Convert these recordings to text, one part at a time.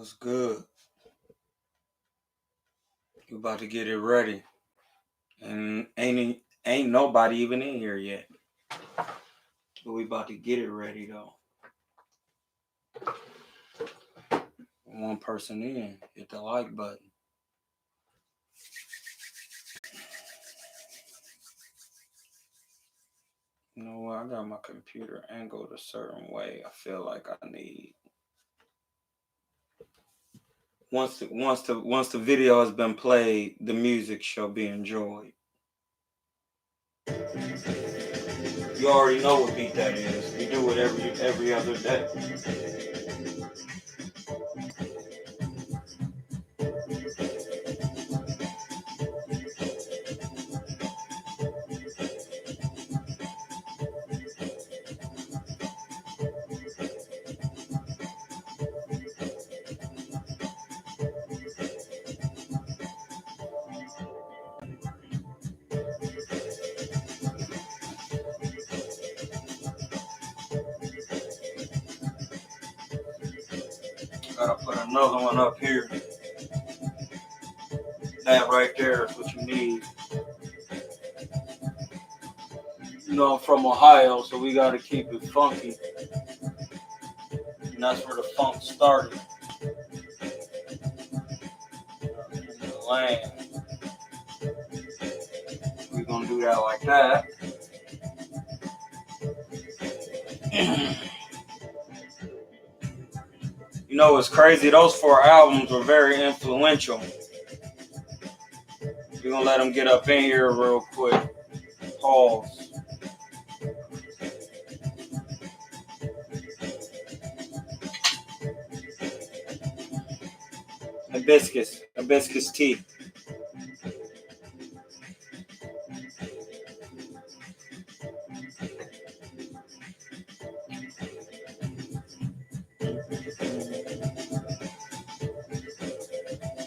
What's good? We about to get it ready, and ain't nobody even in here yet. But we about to get it ready though. One person in, hit the like button. You know what? I got my computer angled a certain way. I feel like I need. Once the video has been played, the music shall be enjoyed. You already know what beat that is. We do it every other day. Gotta put another one up here. That right there is what you need. You know, I'm from Ohio, so we gotta keep it funky. And that's where the funk started. In the land. We're gonna do that like that. You know what's crazy? Those 4 albums were very influential. We're gonna let them get up in here real quick. Pause. Hibiscus tea.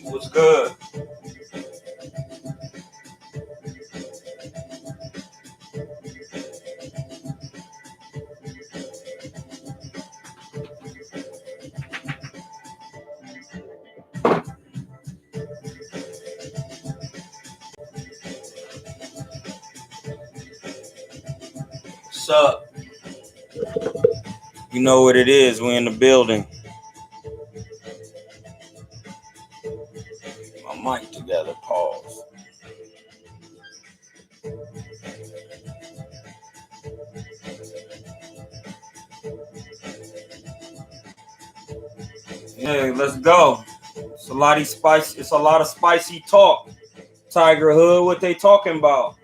What's good? What's up? You know what it is. We in the building. My mic together. Pause. Yeah, let's go. It's a lot of spicy. It's a lot of spicy talk. Tiger Hood, what they talking about?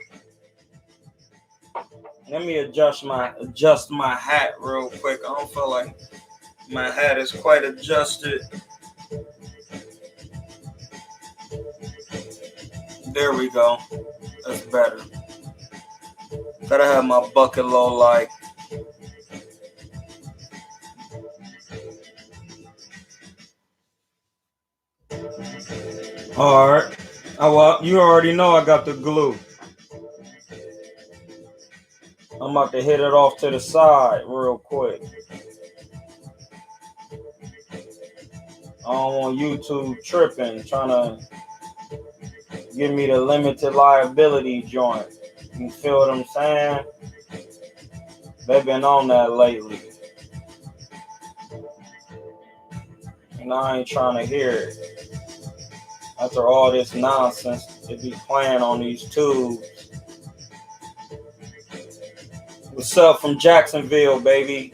Let me adjust my hat real quick. I don't feel like my hat is quite adjusted. There we go. That's better. Gotta have my bucket low like. All right. Oh, well, you already know I got the glue. I'm about to hit it off to the side real quick. I don't want YouTube tripping, trying to give me the limited liability joint. You feel what I'm saying? They've been on that lately. And I ain't trying to hear it. After all this nonsense, they be playing on these tubes. What's up from Jacksonville, baby?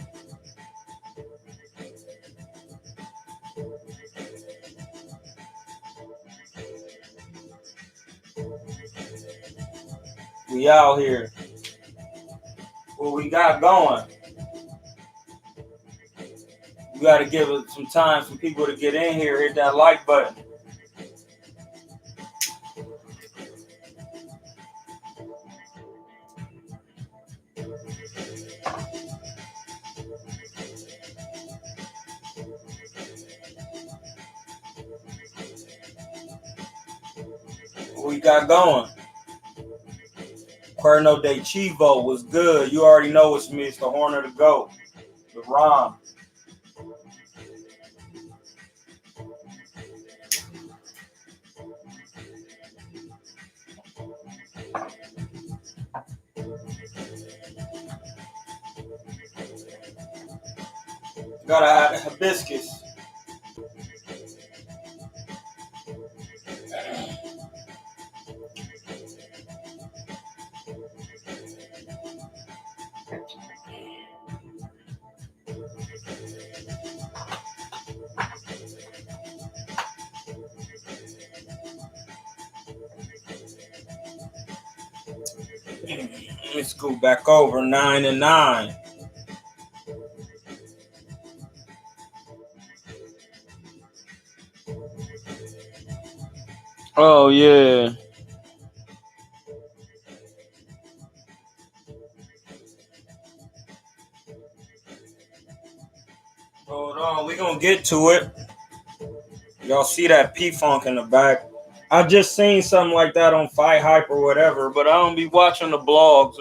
We out here. What we got going? You got to give it some time for people to get in here. Hit that like button. What we got going? Cuerno de Chivo was good. You already know it's me. It's the Horn of the Goat. The Rom. Gotta add hibiscus. Let's go back over 9 and 9. Oh yeah. Hold on, we gonna get to it. Y'all see that P-Funk in the back? I just seen something like that on Fight Hype or whatever, but I don't be watching the blogs.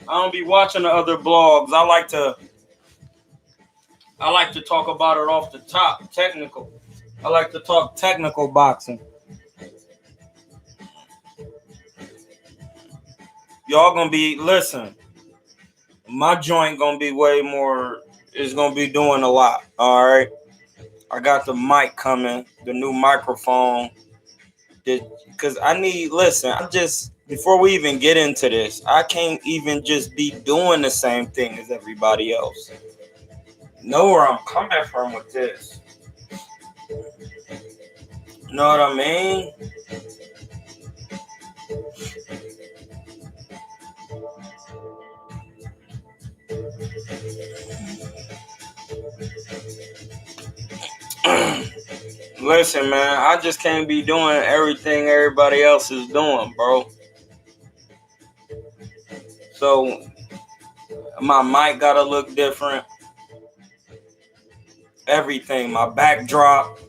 I don't be watching the other blogs. I like to talk about it off the top, technical. I like to talk technical boxing. Y'all gonna be listen. My joint gonna be way more. Is gonna be doing a lot. All right. I got the mic coming, the new microphone. Because I need. Listen, I just before we even get into this, I can't even just be doing the same thing as everybody else. Know where I'm coming from with this. Know what I mean? Listen, man, I just can't be doing everything everybody else is doing, bro. So my mic gotta look different. Everything, my backdrop,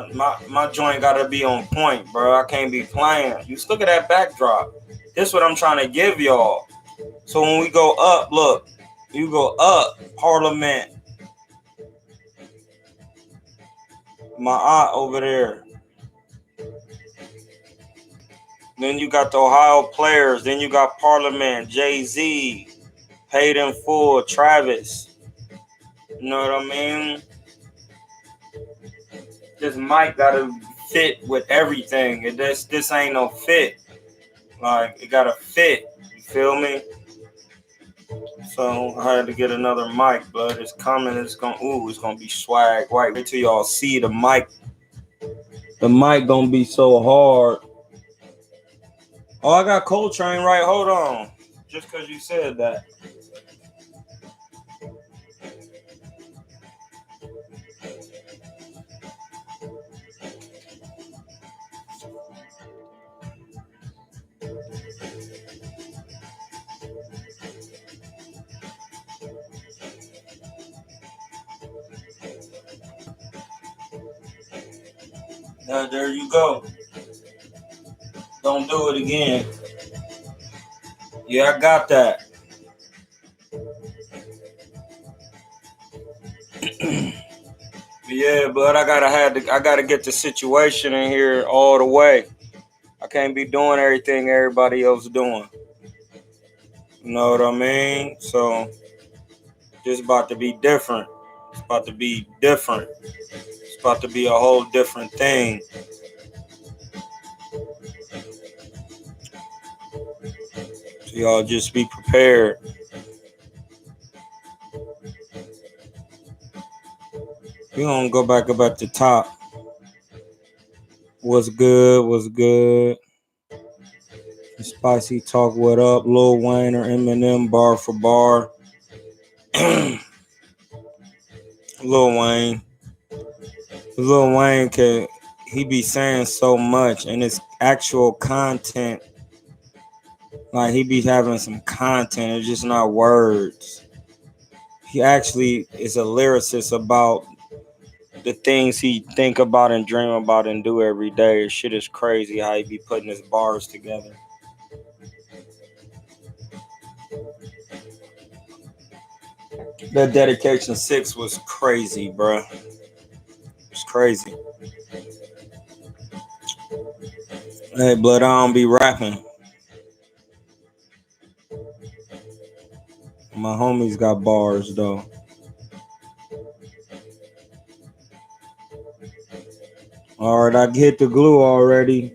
my joint gotta be on point, bro. I can't be playing. You look at that backdrop. This is what I'm trying to give y'all. So when we go up, look, you go up, Parliament. My aunt over there. Then you got the Ohio Players. Then you got Parliament, Jay-Z, Paid in Full, Travis. You know what I mean? This mic gotta fit with everything. This ain't no fit. Like it gotta fit. You feel me? So I had to get another mic, but it's coming. It's gonna be swag. Right, wait till y'all see the mic. The mic gonna be so hard. Oh, I got Coltrane right. Hold on. Just because you said that. There you go. Don't do it again. Yeah, I got that. Yeah, but I gotta get the situation in here all the way. I can't be doing everything everybody else doing. You know what I mean? So this about to be different. It's about to be different. It's about to be a whole different thing. So y'all just be prepared. We're gonna go back up at the top. What's good? What's good? Spicy Talk, what up? Lil Wayne or Eminem, bar for bar. Lil Wayne. Lil Wayne he be saying so much, and his actual content, like he be having some content, it's just not words. He actually is a lyricist about the things he think about and dream about and do every day. Shit is crazy how he be putting his bars together. That Dedication 6 was crazy, bro. It's crazy. Hey, blood, I don't be rapping. My homies got bars, though. All right, I hit the glue already.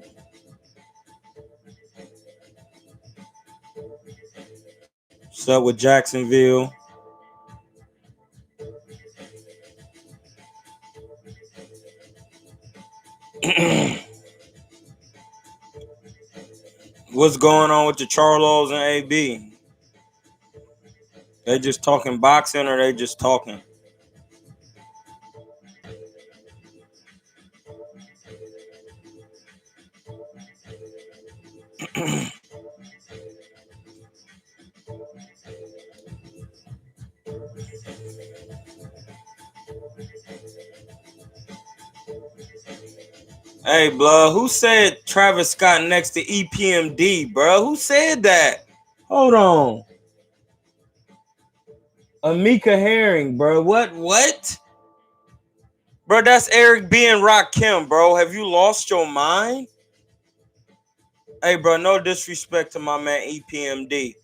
What's up with Jacksonville? What's going on with the Charlos and AB? They just talking boxing or they just talking? Hey, blood, who said Travis Scott next to EPMD, bro? Who said that? Hold on. Amika Herring, bro. What? Bro, that's Eric B. and Rakim, bro. Have you lost your mind? Hey, bro, no disrespect to my man EPMD.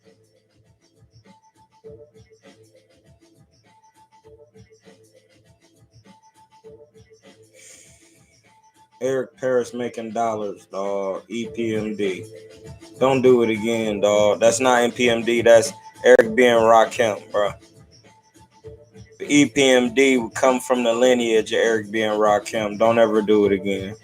Eric Paris making dollars, dog. EPMD. Don't do it again, dog. That's not EPMD. That's Eric B. and Rakim, bro. EPMD would come from the lineage of Eric B. and Rakim. Don't ever do it again.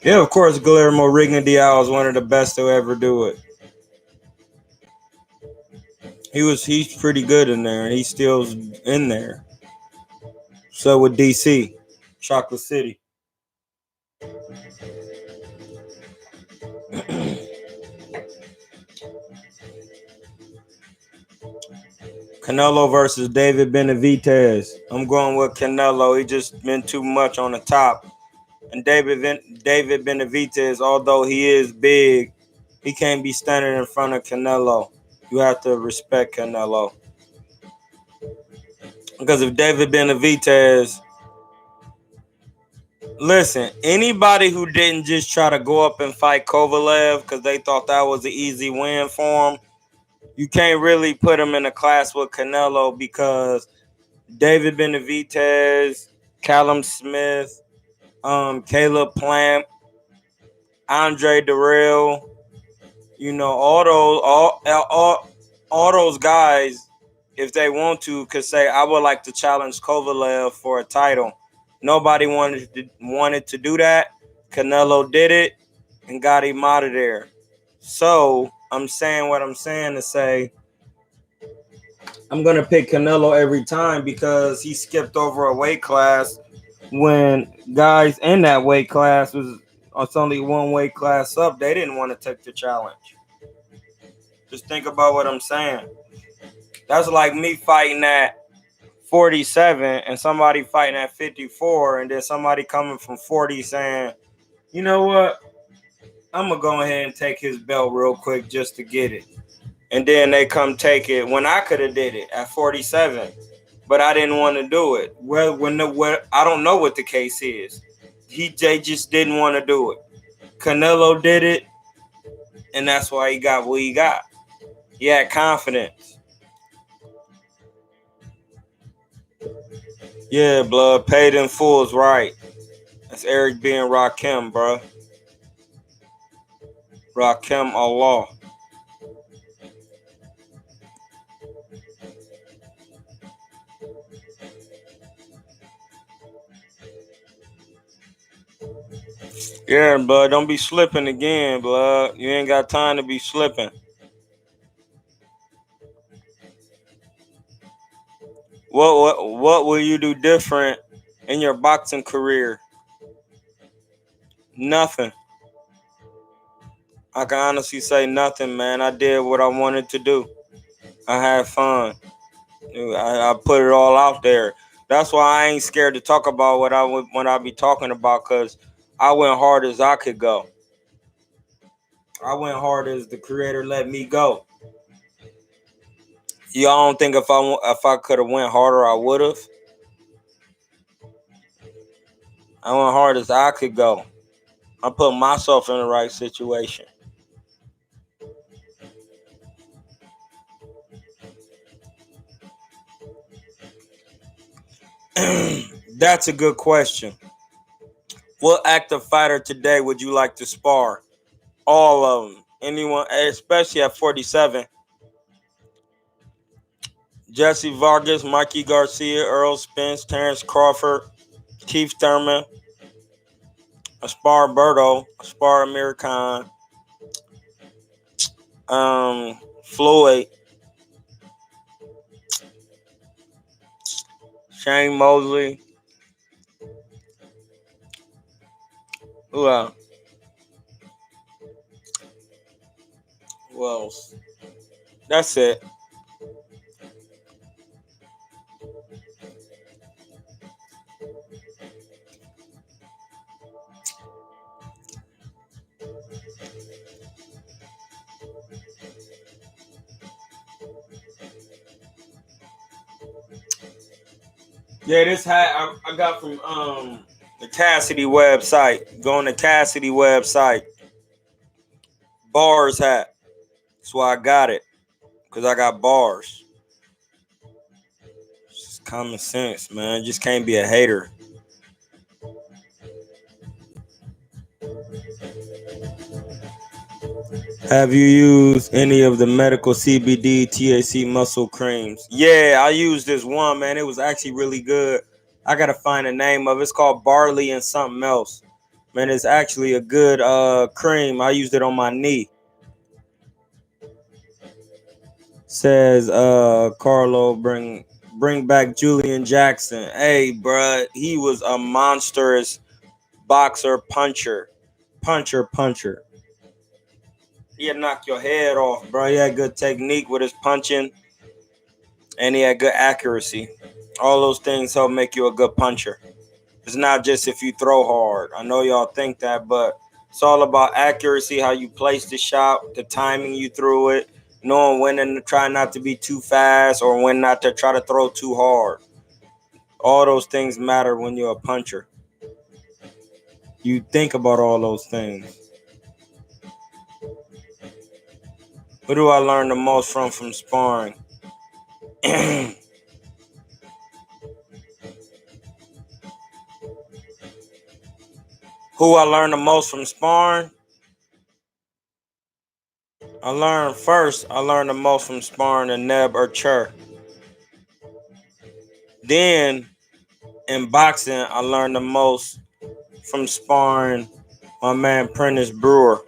Yeah, of course, Guillermo Rigondeaux is one of the best to ever do it. He's pretty good in there, and he's still in there. So with DC, Chocolate City. Canelo versus David Benavidez. I'm going with Canelo. He just been too much on the top. And David Benavidez, although he is big, he can't be standing in front of Canelo. You have to respect Canelo. Because if David Benavidez, listen, anybody who didn't just try to go up and fight Kovalev because they thought that was an easy win for him, you can't really put him in a class with Canelo because David Benavidez, Callum Smith, Caleb Plant, Andre Durrell, you know, all those guys, if they want to, could say, I would like to challenge Kovalev for a title. Nobody wanted to do that. Canelo did it and got him out of there. So I'm saying what I'm saying to say I'm going to pick Canelo every time because he skipped over a weight class when guys in that weight class it's only one weight class up. They didn't want to take the challenge. Just think about what I'm saying. That's like me fighting at 47 and somebody fighting at 54 and then somebody coming from 40 saying, you know what? I'm going to go ahead and take his belt real quick just to get it. And then they come take it when I could have did it at 47. But I didn't want to do it. Well, I don't know what the case is. They just didn't want to do it. Canelo did it, and that's why he got what he got. He had confidence. Yeah, blood, paid in full is right. That's Eric B. and Rakim, bro. Rakim Allah. Yeah, blood, don't be slipping again, blood. You ain't got time to be slipping. What will you do different in your boxing career? Nothing. I can honestly say nothing, man. I did what I wanted to do. I had fun. I put it all out there. That's why I ain't scared to talk about when I be talking about, because I went hard as I could go. I went hard as the creator let me go. Y'all don't think if I could have went harder, I would have? I went hard as I could go. I put myself in the right situation. That's a good question. What active fighter today would you like to spar? All of them. Anyone, especially at 47. Jesse Vargas, Mikey Garcia, Earl Spence, Terrence Crawford, Keith Thurman, Aspar Berto, Aspar Amir Khan, Floyd, Shane Mosley. Who else? Who else? That's it. Yeah, this hat I got from the Cassidy website. Go on the Cassidy website. Bars hat. That's why I got it. Because I got bars. It's just common sense, man. Just can't be a hater. Have you used any of the medical CBD THC muscle creams? Yeah, I used this one, man. It was actually really good. I gotta find the name of it. It's called Barley and something else. Man, it's actually a good cream. I used it on my knee. Says Carlo, bring back Julian Jackson. Hey, bruh, he was a monstrous boxer, puncher. He'd knock your head off, bro. He had good technique with his punching, and he had good accuracy. All those things help make you a good puncher. It's not just if you throw hard. I know y'all think that, but it's all about accuracy, how you place the shot, the timing you threw it, knowing when to try not to be too fast or when not to try to throw too hard. All those things matter when you're a puncher. You think about all those things. Who do I learn the most from sparring? Who I learned the most from sparring? I learned the most from sparring the Neb-Er-Tcher. Then in boxing, I learned the most from sparring my man Prentice Brewer.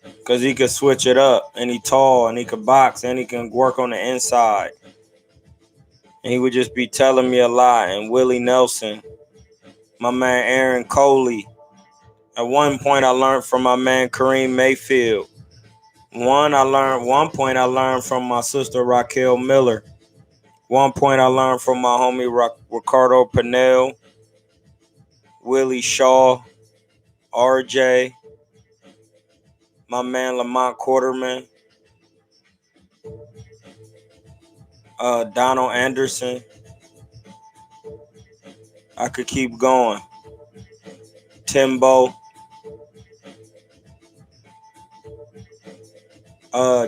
Because he could switch it up, and he tall, and he could box, and he can work on the inside. And he would just be telling me a lot. And Willie Nelson, my man Aaron Coley. At one point, I learned from my man Kareem Mayfield. One point I learned from my sister Raquel Miller. One point I learned from my homie Ricardo Pinell, Willie Shaw, RJ, my man Lamont Quarterman, Donald Anderson. I could keep going. Timbo,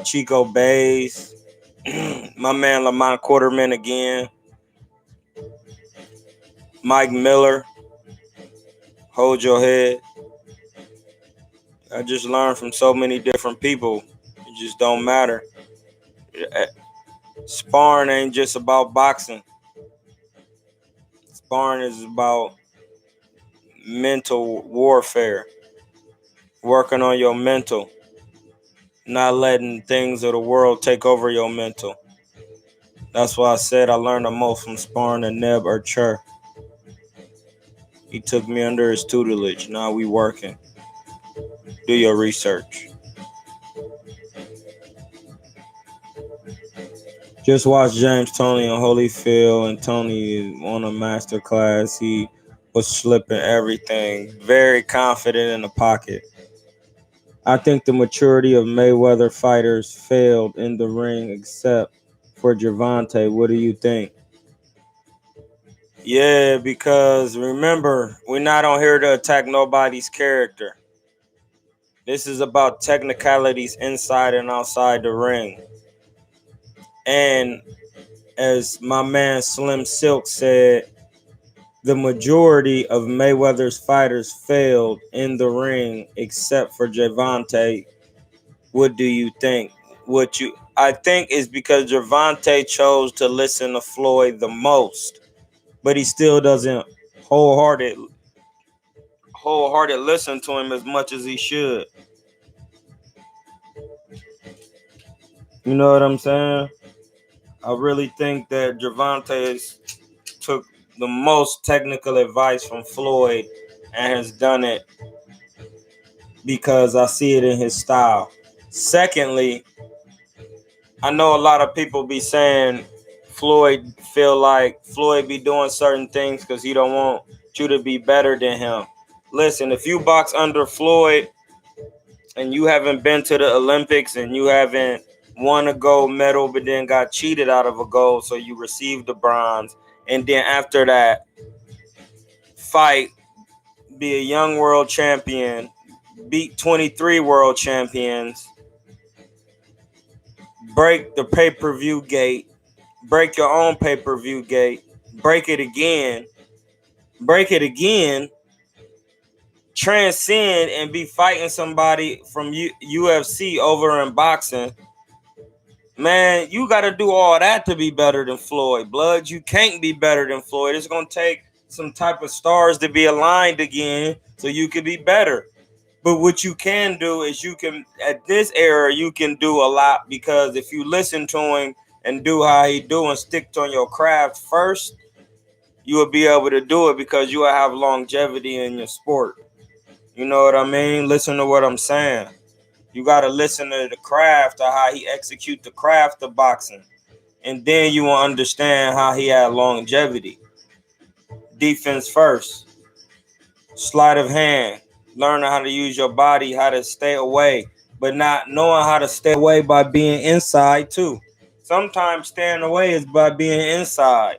Chico Bays, my man Lamont Quarterman again, Mike Miller, hold your head. I just learned from so many different people. It just don't matter. Sparring ain't just about boxing. Sparring is about mental warfare, working on your mental, not letting things of the world take over your mental. That's why I said I learned the most from sparring the Neb-Er-Tcher. He took me under his tutelage. Now we working. Do your research. Just watch James Toney on Holyfield, and Tony on a master class. He was slipping everything. Very confident in the pocket. I think the maturity of Mayweather fighters failed in the ring except for Gervonta. What do you think? Yeah, because remember, we're not on here to attack nobody's character. This is about technicalities inside and outside the ring. And as my man Slim Silk said, the majority of Mayweather's fighters failed in the ring except for Gervonta. What do you think? I think is because Gervonta chose to listen to Floyd the most, but he still doesn't wholehearted listen to him as much as he should. You know what I'm saying? I really think that Gervonta took the most technical advice from Floyd and has done it because I see it in his style. Secondly, I know a lot of people be saying Floyd feel like Floyd be doing certain things because he don't want you to be better than him. Listen, if you box under Floyd and you haven't been to the Olympics and you haven't won a gold medal but then got cheated out of a gold, so you received the bronze, and then after that fight, be a young world champion, beat 23 world champions, break the pay-per-view gate, break your own pay-per-view gate, break it again, transcend and be fighting somebody from UFC over in boxing. Man, you got to do all that to be better than Floyd. Blood, you can't be better than Floyd. It's going to take some type of stars to be aligned again so you can be better. But what you can do is you can, at this era, you can do a lot because if you listen to him and do how he do and stick on your craft first, you will be able to do it because you will have longevity in your sport. You know what I mean? Listen to what I'm saying. You got to listen to the craft of how he execute the craft of boxing. And then you will understand how he had longevity. Defense first. Sleight of hand. Learning how to use your body, how to stay away. But not knowing how to stay away by being inside too. Sometimes staying away is by being inside.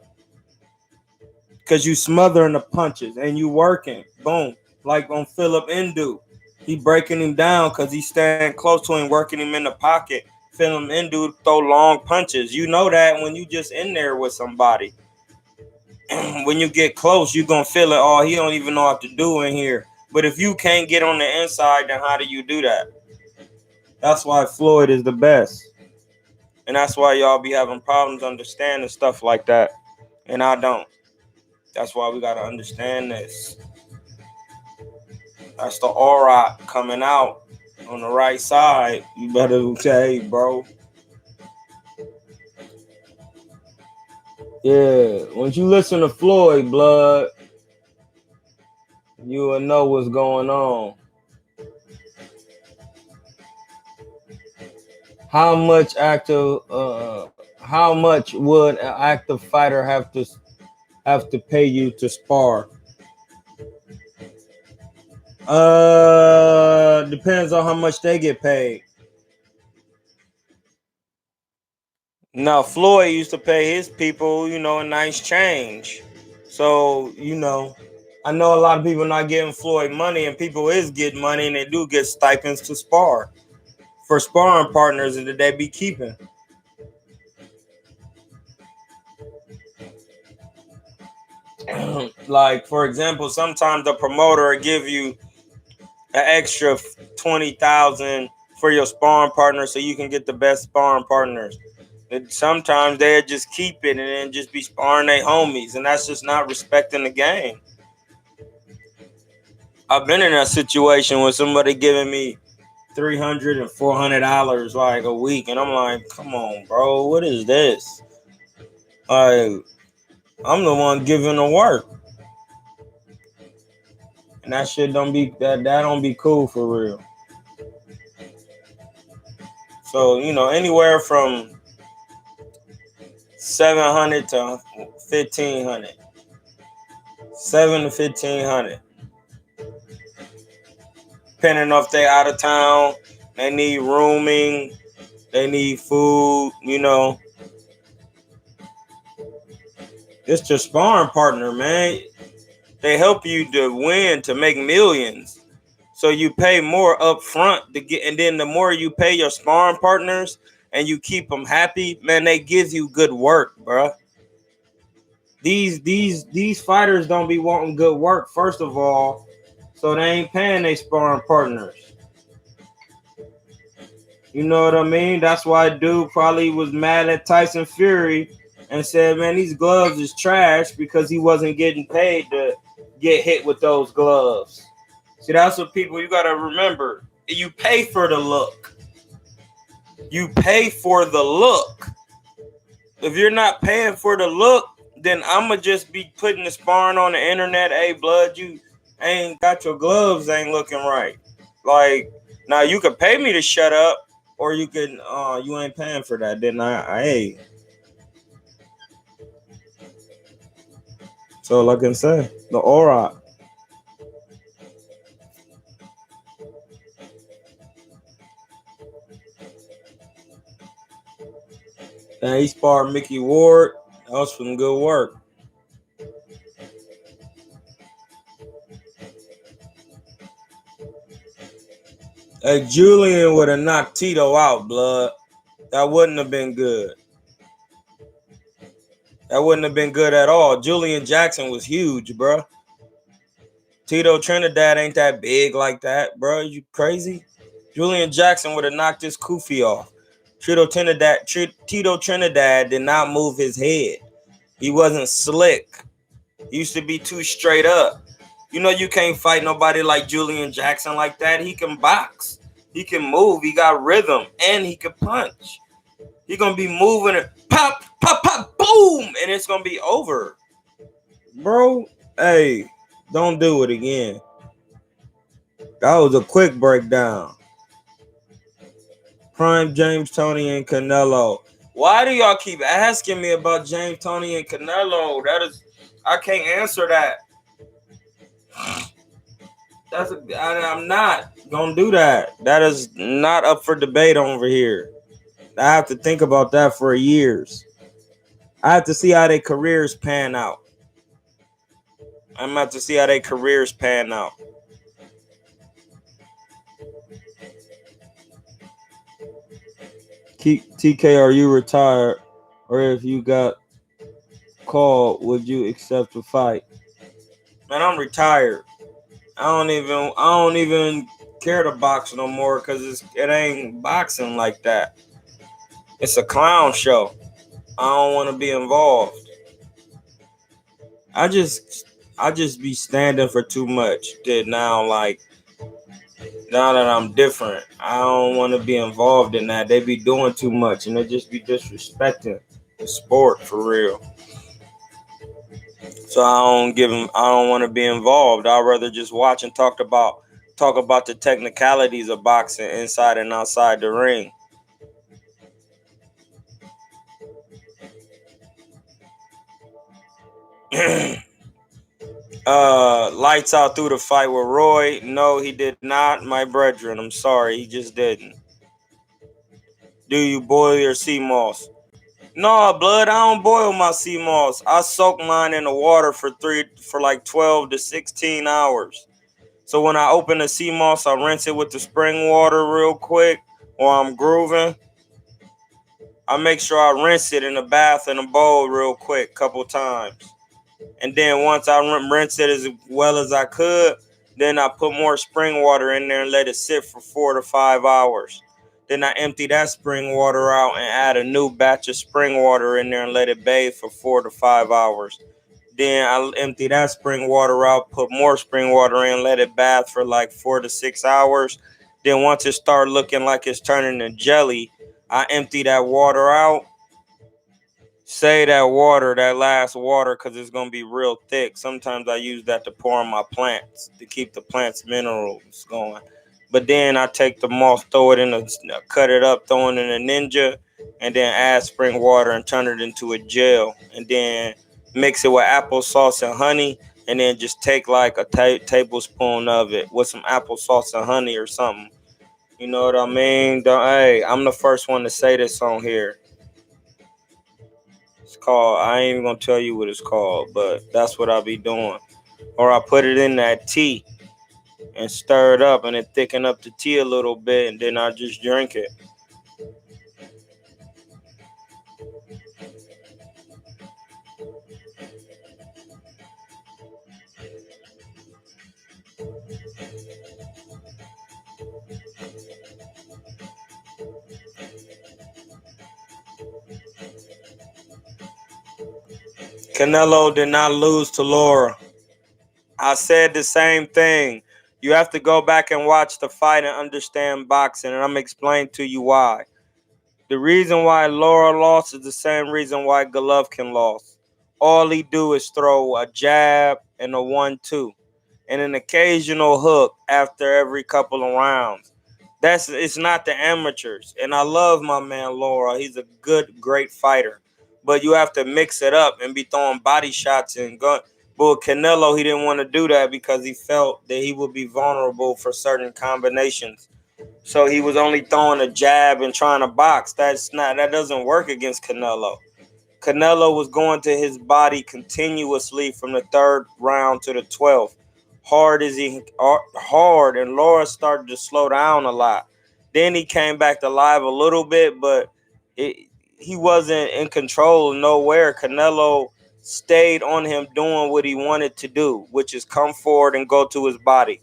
Because you smothering the punches and you working. Boom. Like on Philip Ndu. He breaking him down because he's staying close to him, working him in the pocket. Philip Ndu throw long punches. You know that when you just in there with somebody. When you get close, you're going to feel it. Oh, he don't even know what to do in here. But if you can't get on the inside, then how do you do that? That's why Floyd is the best. And that's why y'all be having problems understanding stuff like that. And I don't. That's why we got to understand this. That's the aura coming out on the right side. You better say, hey, bro. Yeah, once you listen to Floyd, blood, you will know what's going on. How much would an active fighter have to pay you to spar? Depends on how much they get paid. Now, Floyd used to pay his people, a nice change. So, I know a lot of people not getting Floyd money, and people is getting money, and they do get stipends to spar for sparring partners that they be keeping. Like, for example, sometimes the promoter will give you an extra 20,000 for your sparring partner so you can get the best sparring partners. And sometimes they'll just keep it and then just be sparring their homies, and that's just not respecting the game. I've been in that situation with somebody giving me $300 and $400 like a week, and I'm like, come on, bro, what is this? Like, I'm the one giving the work, and that shit that don't be cool for real. So anywhere from 700 to 1,500, 7 to 1,500. Depending on if they out of town, they need rooming, they need food, It's your sparring partner, man. They help you to win, to make millions. So you pay more up front to get, and then the more you pay your sparring partners and you keep them happy, man, they give you good work, bro. These fighters don't be wanting good work, first of all, so they ain't paying their sparring partners. You know what I mean? That's why dude probably was mad at Tyson Fury and said, man, these gloves is trash because he wasn't getting paid to get hit with those gloves. See, that's what people, you got to remember. You pay for the look. You pay for the look. If you're not paying for the look, then I'm going to just be putting the sparring on the internet. Hey, blood, you ain't got your gloves, ain't looking right. Like, now you could pay me to shut up, or you can, you ain't paying for that. Then hey. So, like I said, the aura. And he sparred Mickey Ward. That was some good work. Hey, Julian would have knocked Tito out, blood. That wouldn't have been good. That wouldn't have been good at all. Julian Jackson was huge, bro. Tito Trinidad ain't that big like that, bro. You crazy? Julian Jackson would have knocked his kufi off. Tito Trinidad did not move his head. He wasn't slick. He used to be too straight up. You know you can't fight nobody like Julian Jackson like that. He can box. He can move. He got rhythm. And he can punch. He going to be moving it. Pop, pop, pop, boom. And it's going to be over. Bro, hey, don't do it again. That was a quick breakdown. Prime James Toney and Canelo. Why do y'all keep asking me about James Toney and Canelo? I can't answer that. I'm not gonna do that. That is not up for debate over here. I have to think about that for years. I have to see how their careers pan out. I'm gonna have to see how their careers pan out. TK, are you retired? Or if you got called, would you accept a fight? Man, I'm retired. I don't even care to box no more because it ain't boxing like that. It's a clown show. I don't want to be involved. I just be standing for too much. Now that I'm different, I don't want to be involved in that. They be doing too much and they just be disrespecting the sport for real. So I don't want to be involved. I'd rather just watch and talk about the technicalities of boxing inside and outside the ring. Lights out through the fight with Roy. No, he did not, my brethren. I'm sorry, he just didn't. Do you boil your sea moss? No, blood, I don't boil my sea moss. I soak mine in the water for like 12 to 16 hours. So when I open the sea moss, I rinse it with the spring water real quick while I'm grooving. I make sure I rinse it in a bath in a bowl real quick, couple times. And then once I rinse it as well as I could, then I put more spring water in there and let it sit for 4 to 5 hours. Then I empty that spring water out and add a new batch of spring water in there and let it bathe for 4 to 5 hours. Then I empty that spring water out, put more spring water in, let it bath for like 4 to 6 hours. Then once it starts looking like it's turning to jelly, I empty that water out. Say that last water, because it's going to be real thick. Sometimes I use that to pour on my plants to keep the plants' minerals going. But then I take the moss, throw it cut it up, throw it in a Ninja, and then add spring water and turn it into a gel. And then mix it with applesauce and honey, and then just take like a tablespoon of it with some applesauce and honey or something. You know what I mean? Hey, I'm the first one to say this on here. It's called, I ain't even gonna tell you what it's called, but that's what I'll be doing. Or I put it in that tea and stir it up and it thicken up the tea a little bit, and then I just drink it. Canelo did not lose to Laura. I said the same thing. You have to go back and watch the fight and understand boxing, and I'm explaining to you why. The reason why Laura lost is the same reason why Golovkin lost. All he do is throw a jab and a 1-2 and an occasional hook after every couple of rounds. It's not the amateurs. And I love my man Laura. He's a great fighter. But you have to mix it up and be throwing body shots and gun. But Canelo, he didn't want to do that because he felt that he would be vulnerable for certain combinations. So he was only throwing a jab and trying to box. That doesn't work against Canelo. Canelo was going to his body continuously from the third round to the 12th. Hard, and Laura started to slow down a lot. Then he came back to live a little bit, but he wasn't in control nowhere. Canelo stayed on him doing what he wanted to do, which is come forward and go to his body.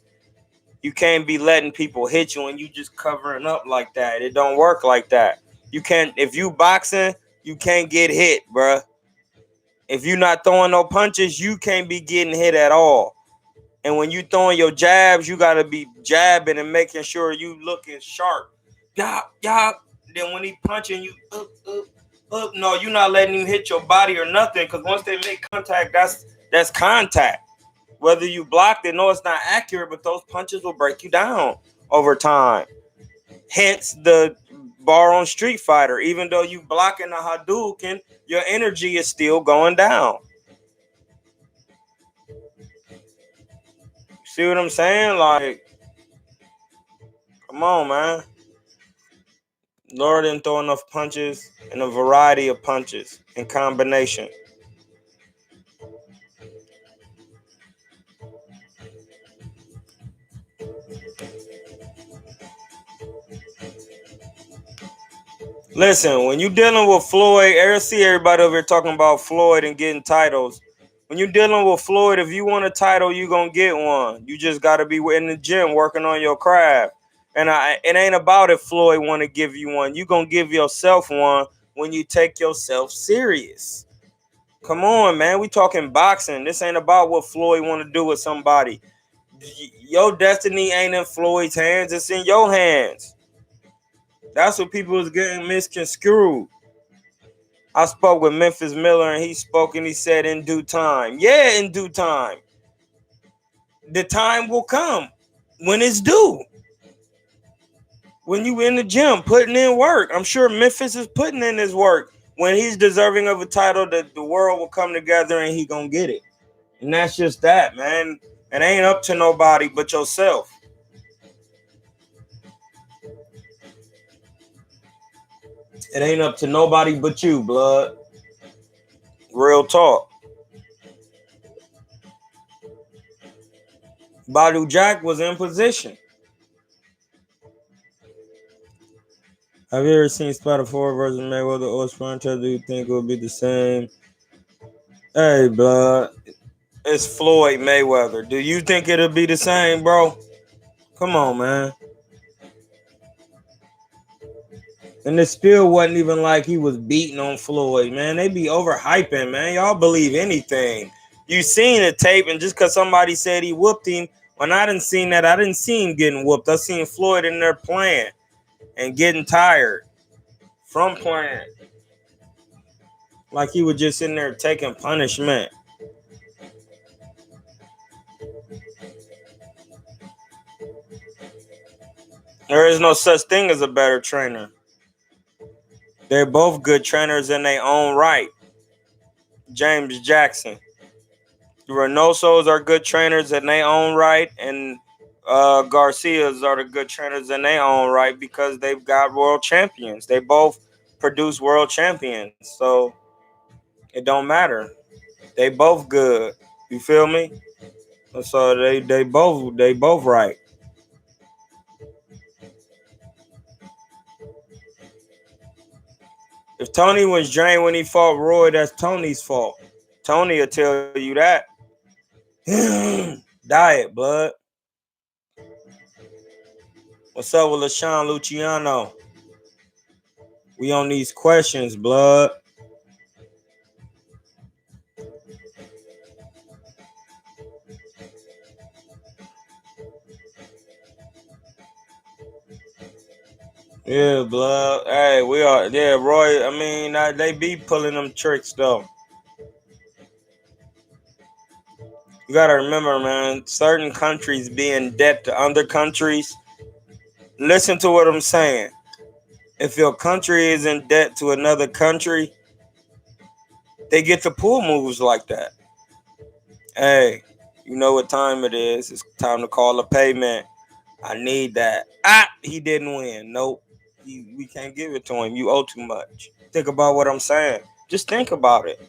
You can't be letting people hit you and you just covering up like that. It don't work like that. You can't, if you boxing, you can't get hit, bruh. If you're not throwing no punches, you can't be getting hit at all. And when you throwing your jabs, you got to be jabbing and making sure you looking sharp. Yop, yop. Then when he punching you, up. No, you're not letting him hit your body or nothing, because once they make contact, that's contact. Whether you blocked it, no, it's not accurate, but those punches will break you down over time. Hence the bar on Street Fighter. Even though you blocking a Hadouken, your energy is still going down. See what I'm saying? Like, come on, man. Laura didn't throw enough punches and a variety of punches in combination. Listen, when you dealing with Floyd, see everybody over here talking about Floyd and getting titles. When you're dealing with Floyd, if you want a title, you're going to get one. You just got to be in the gym working on your craft. And it ain't about if Floyd want to give you one. You're going to give yourself one when you take yourself serious. Come on, man. We talking boxing. This ain't about what Floyd want to do with somebody. Your destiny ain't in Floyd's hands. It's in your hands. That's what people was getting misconstrued. I spoke with Memphis Miller, and he spoke and he said in due time. Yeah, in due time. The time will come when it's due. When you in the gym putting in work. I'm sure Memphis is putting in his work. When he's deserving of a title, that the world will come together and he gonna get it. And that's just that, man. It ain't up to nobody but yourself. It ain't up to nobody but you, blood. Real talk. Badu Jack was in position. Have you ever seen Spider 4 versus Mayweather or Sprinter? Do you think it will be the same? Hey, blood. It's Floyd Mayweather. Do you think it'll be the same, bro? Come on, man. And the spill wasn't even like he was beating on Floyd, man. They be overhyping, man. Y'all believe anything. You seen the tape, and just because somebody said he whooped him, when I didn't see that, I didn't see him getting whooped. I seen Floyd in there playing and getting tired from playing. Like he was just in there taking punishment. There is no such thing as a better trainer. They're both good trainers in their own right. James Jackson. The Reynosos are good trainers in their own right, and Garcias are the good trainers in their own right because they've got world champions. They both produce world champions. So It don't matter. They both good. You feel me? So they both right. If Tony was drained when he fought Roy, that's Tony's fault. Tony will tell you that. Diet, blood. What's up with LaShawn Luciano? We on these questions, blood. Yeah, blood. Hey, we are. Yeah, Roy. I mean, they be pulling them tricks though. You gotta remember, man. Certain countries be in debt to other countries. Listen to what I'm saying. If your country is in debt to another country, they get to pull moves like that. Hey, you know what time it is. It's time to call a payment. I need that. He didn't win. Nope. We can't give it to him. You owe too much. Think about what I'm saying. Just think about it.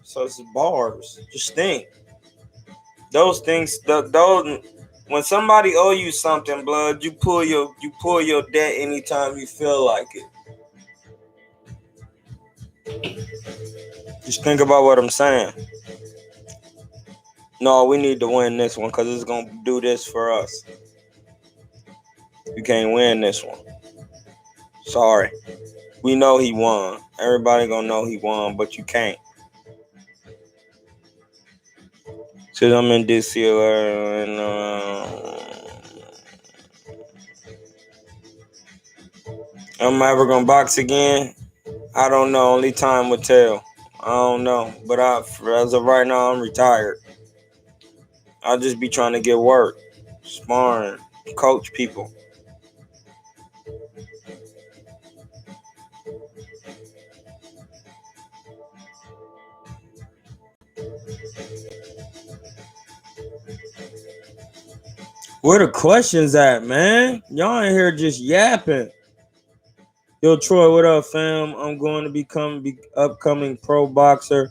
So it's bars. Just think. Those things, those when somebody owe you something, blood, you pull your debt anytime you feel like it. Just think about what I'm saying. No, we need to win this one because it's gonna do this for us. You can't win this one. Sorry. We know he won. Everybody gonna know he won, but you can't. Since I'm in DC, and I'm ever gonna box again? I don't know. Only time will tell. I don't know. But as of right now, I'm retired. I'll just be trying to get work, sparring, coach people. Where the questions at, man? Y'all in here just yapping. Yo, Troy, what up, fam? I'm going to become upcoming pro boxer.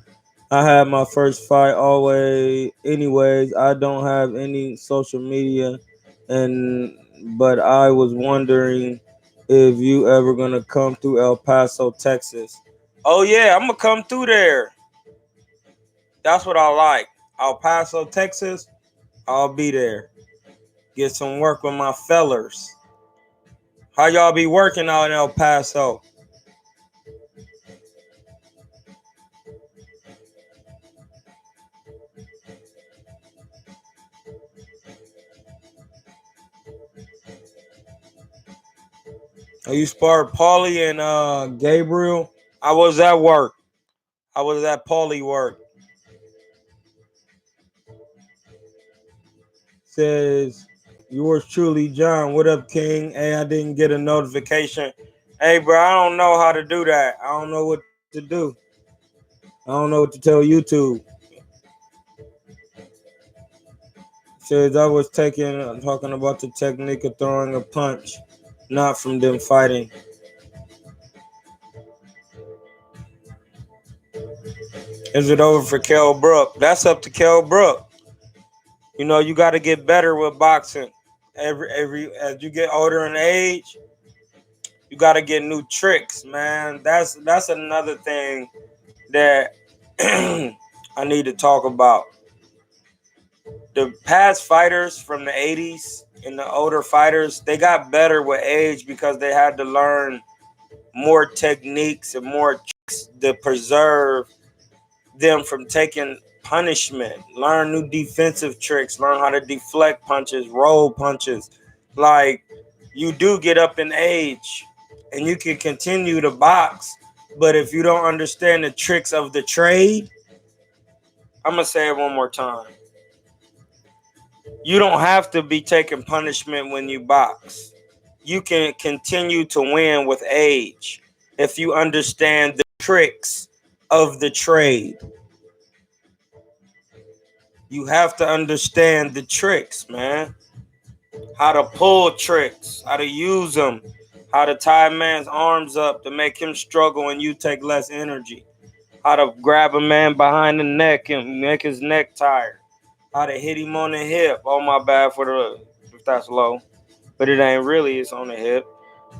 I had my first fight always. Anyways, I don't have any social media, and but I was wondering if you ever gonna come through El Paso, Texas. Oh yeah, I'm gonna come through there. That's what I like. El Paso, Texas. I'll be there. Get some work with my fellers. How y'all be working out in El Paso? You sparred Paulie and Gabriel. I was at work. I was at Paulie work. Says yours truly, John. What up, King? Hey, I didn't get a notification. Hey, bro, I don't know how to do that. I don't know what to do. I don't know what to tell YouTube. Says I was talking about the technique of throwing a punch, not from them fighting. Is it over for Kell Brook? That's up to Kell Brook. You know, you got to get better with boxing. Every as you get older in age, you got to get new tricks, man. That's another thing that I need to talk about. The past fighters from the 80s and the older fighters, they got better with age because they had to learn more techniques and more tricks to preserve them from taking punishment, learn new defensive tricks, learn how to deflect punches, roll punches. Like, you do get up in age and you can continue to box, but if you don't understand the tricks of the trade, I'm gonna say it one more time. You don't have to be taking punishment when you box. You can continue to win with age if you understand the tricks of the trade. You have to understand the tricks, man. How to pull tricks, how to use them, how to tie a man's arms up to make him struggle and you take less energy. how to grab a man behind the neck and make his neck tired, how to hit him on the hip. Oh, my bad for the if that's low, but it ain't really. It's on the hip.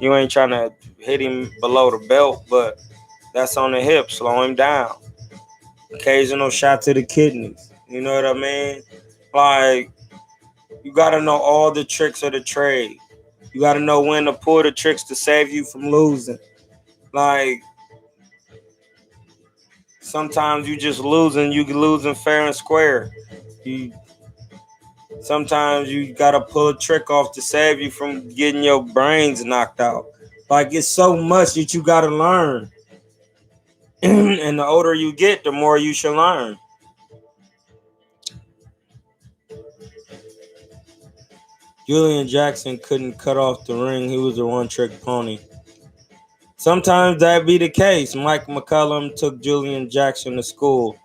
You ain't trying to hit him below the belt, but that's on the hip. Slow him down. Occasional shot to the kidneys. You know what I mean? Like, you got to know all the tricks of the trade. You got to know when to pull the tricks to save you from losing. Like, sometimes you just losing. You losing fair and square. Sometimes you got to pull a trick off to save you from getting your brains knocked out. Like, it's so much that you got to learn. And the older you get, the more you should learn. Julian Jackson couldn't cut off the ring. He was a one-trick pony. Sometimes that be the case. Mike McCallum took Julian Jackson to school.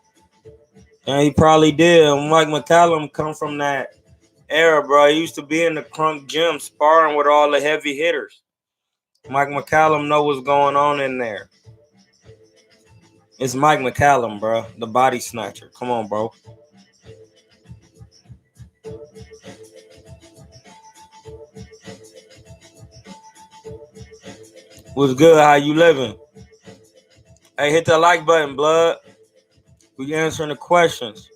And he probably did. Mike McCallum come from that era, bro. He used to be in the Crunk gym sparring with all the heavy hitters. Mike McCallum know what's going on in there. It's Mike McCallum, bro. The body snatcher. Come on, bro. What's good? How you living? Hey, hit that like button, blood. We answering the questions.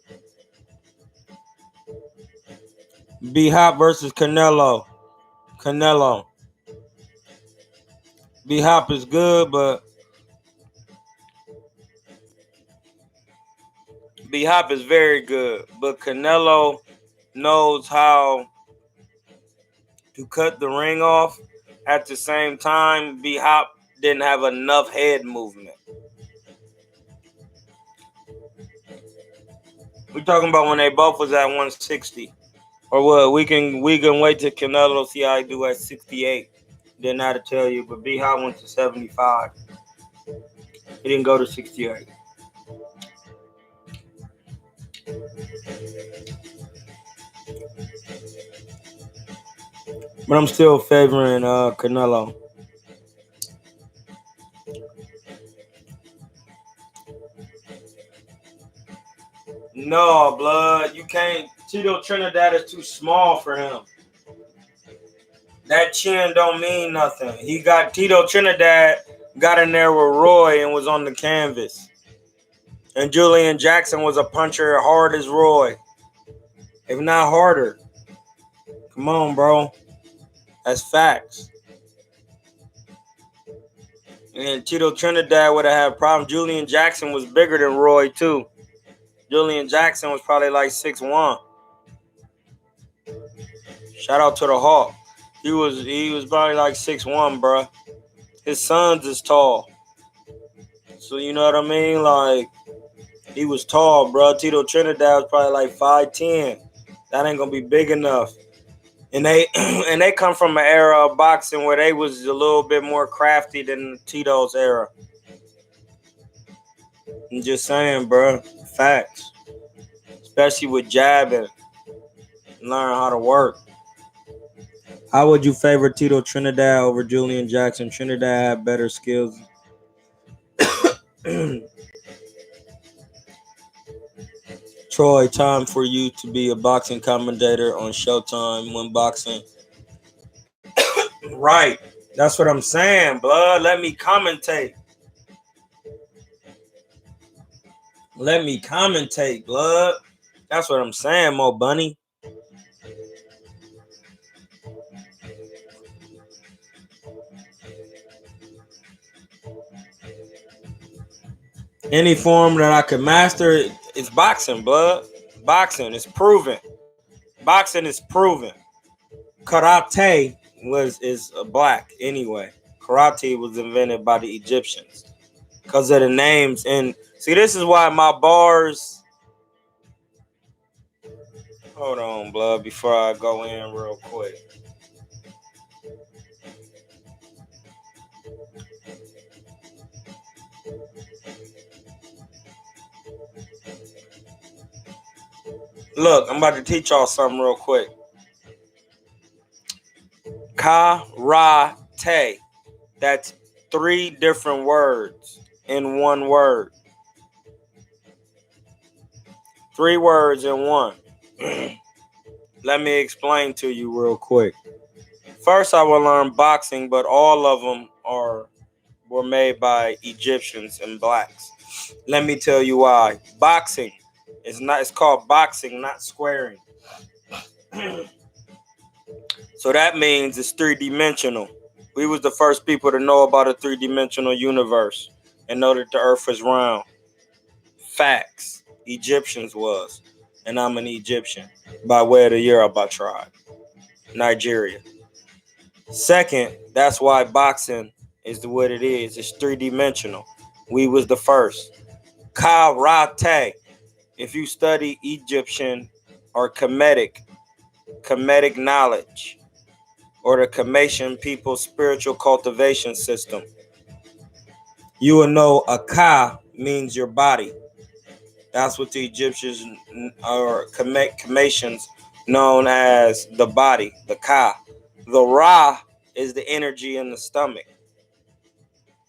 B-Hop versus Canelo. B-Hop is good, but B-Hop is very good. But Canelo knows how to cut the ring off. At the same time, B-Hop didn't have enough head movement. We're talking about when they both was at 160. Or what? We can wait till Canelo see how he do at 68. Didn't have to tell you, but B-Hop went to 75. He didn't go to 68. But I'm still favoring Canelo. No, blood. You can't. Tito Trinidad is too small for him. That chin don't mean nothing. Tito Trinidad got in there with Roy and was on the canvas. And Julian Jackson was a puncher hard as Roy. If not harder. Come on, bro. That's facts. And Tito Trinidad would have had a problem. Julian Jackson was bigger than Roy, too. Julian Jackson was probably like 6'1". Shout out to the Hawk. He was probably like 6'1", bro. His sons is tall. So you know what I mean? Like, he was tall, bro. Tito Trinidad was probably like 5'10". That ain't gonna be big enough. And they come from an era of boxing where they was a little bit more crafty than Tito's era. I'm just saying, bro. Facts. Especially with jabbing. Learn how to work. How would you favor Tito Trinidad over Julian Jackson? Trinidad had better skills. Troy, time for you to be a boxing commentator on Showtime when boxing. Right. That's what I'm saying, blood. Let me commentate. Blood. That's what I'm saying, Mo Bunny. Any form that I could master, it's boxing, blood. Boxing is proven. Karate is black anyway. Karate was invented by the Egyptians because of the names. And see, this is why my bars. Hold on, blood, before I go in real quick. Look, I'm about to teach y'all something real quick. Karate. That's 3 different words in one word. 3 words in one. Let me explain to you real quick. First, I will learn boxing, but all of them were made by Egyptians and blacks. Let me tell you why. Boxing it's called boxing, not squaring. So that means it's 3-dimensional. We was the first people to know about a 3-dimensional universe and know that the earth was round. Facts. Egyptians was. And I'm an Egyptian by way of the Yoruba tribe. Nigeria. Second, that's why boxing is what it is. It's 3-dimensional. We was the first. Karate. If you study Egyptian or Kemetic knowledge, or the Comation people's spiritual cultivation system, you will know a Ka means your body. That's what the Egyptians or Comatians known as the body, the Ka. The Ra is the energy in the stomach.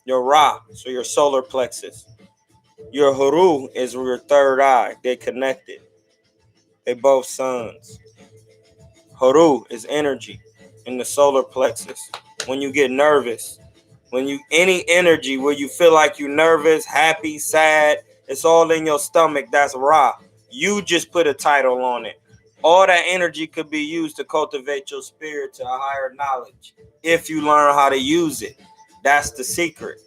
Your Ra, so your solar plexus. Your Haru is your third eye. They're connected. They both suns. Haru is energy in the solar plexus. When you get nervous, when you any energy where you feel like you're nervous, happy, sad, it's all in your stomach. That's Ra. You just put a title on it. All that energy could be used to cultivate your spirit to a higher knowledge if you learn how to use it. That's the secret.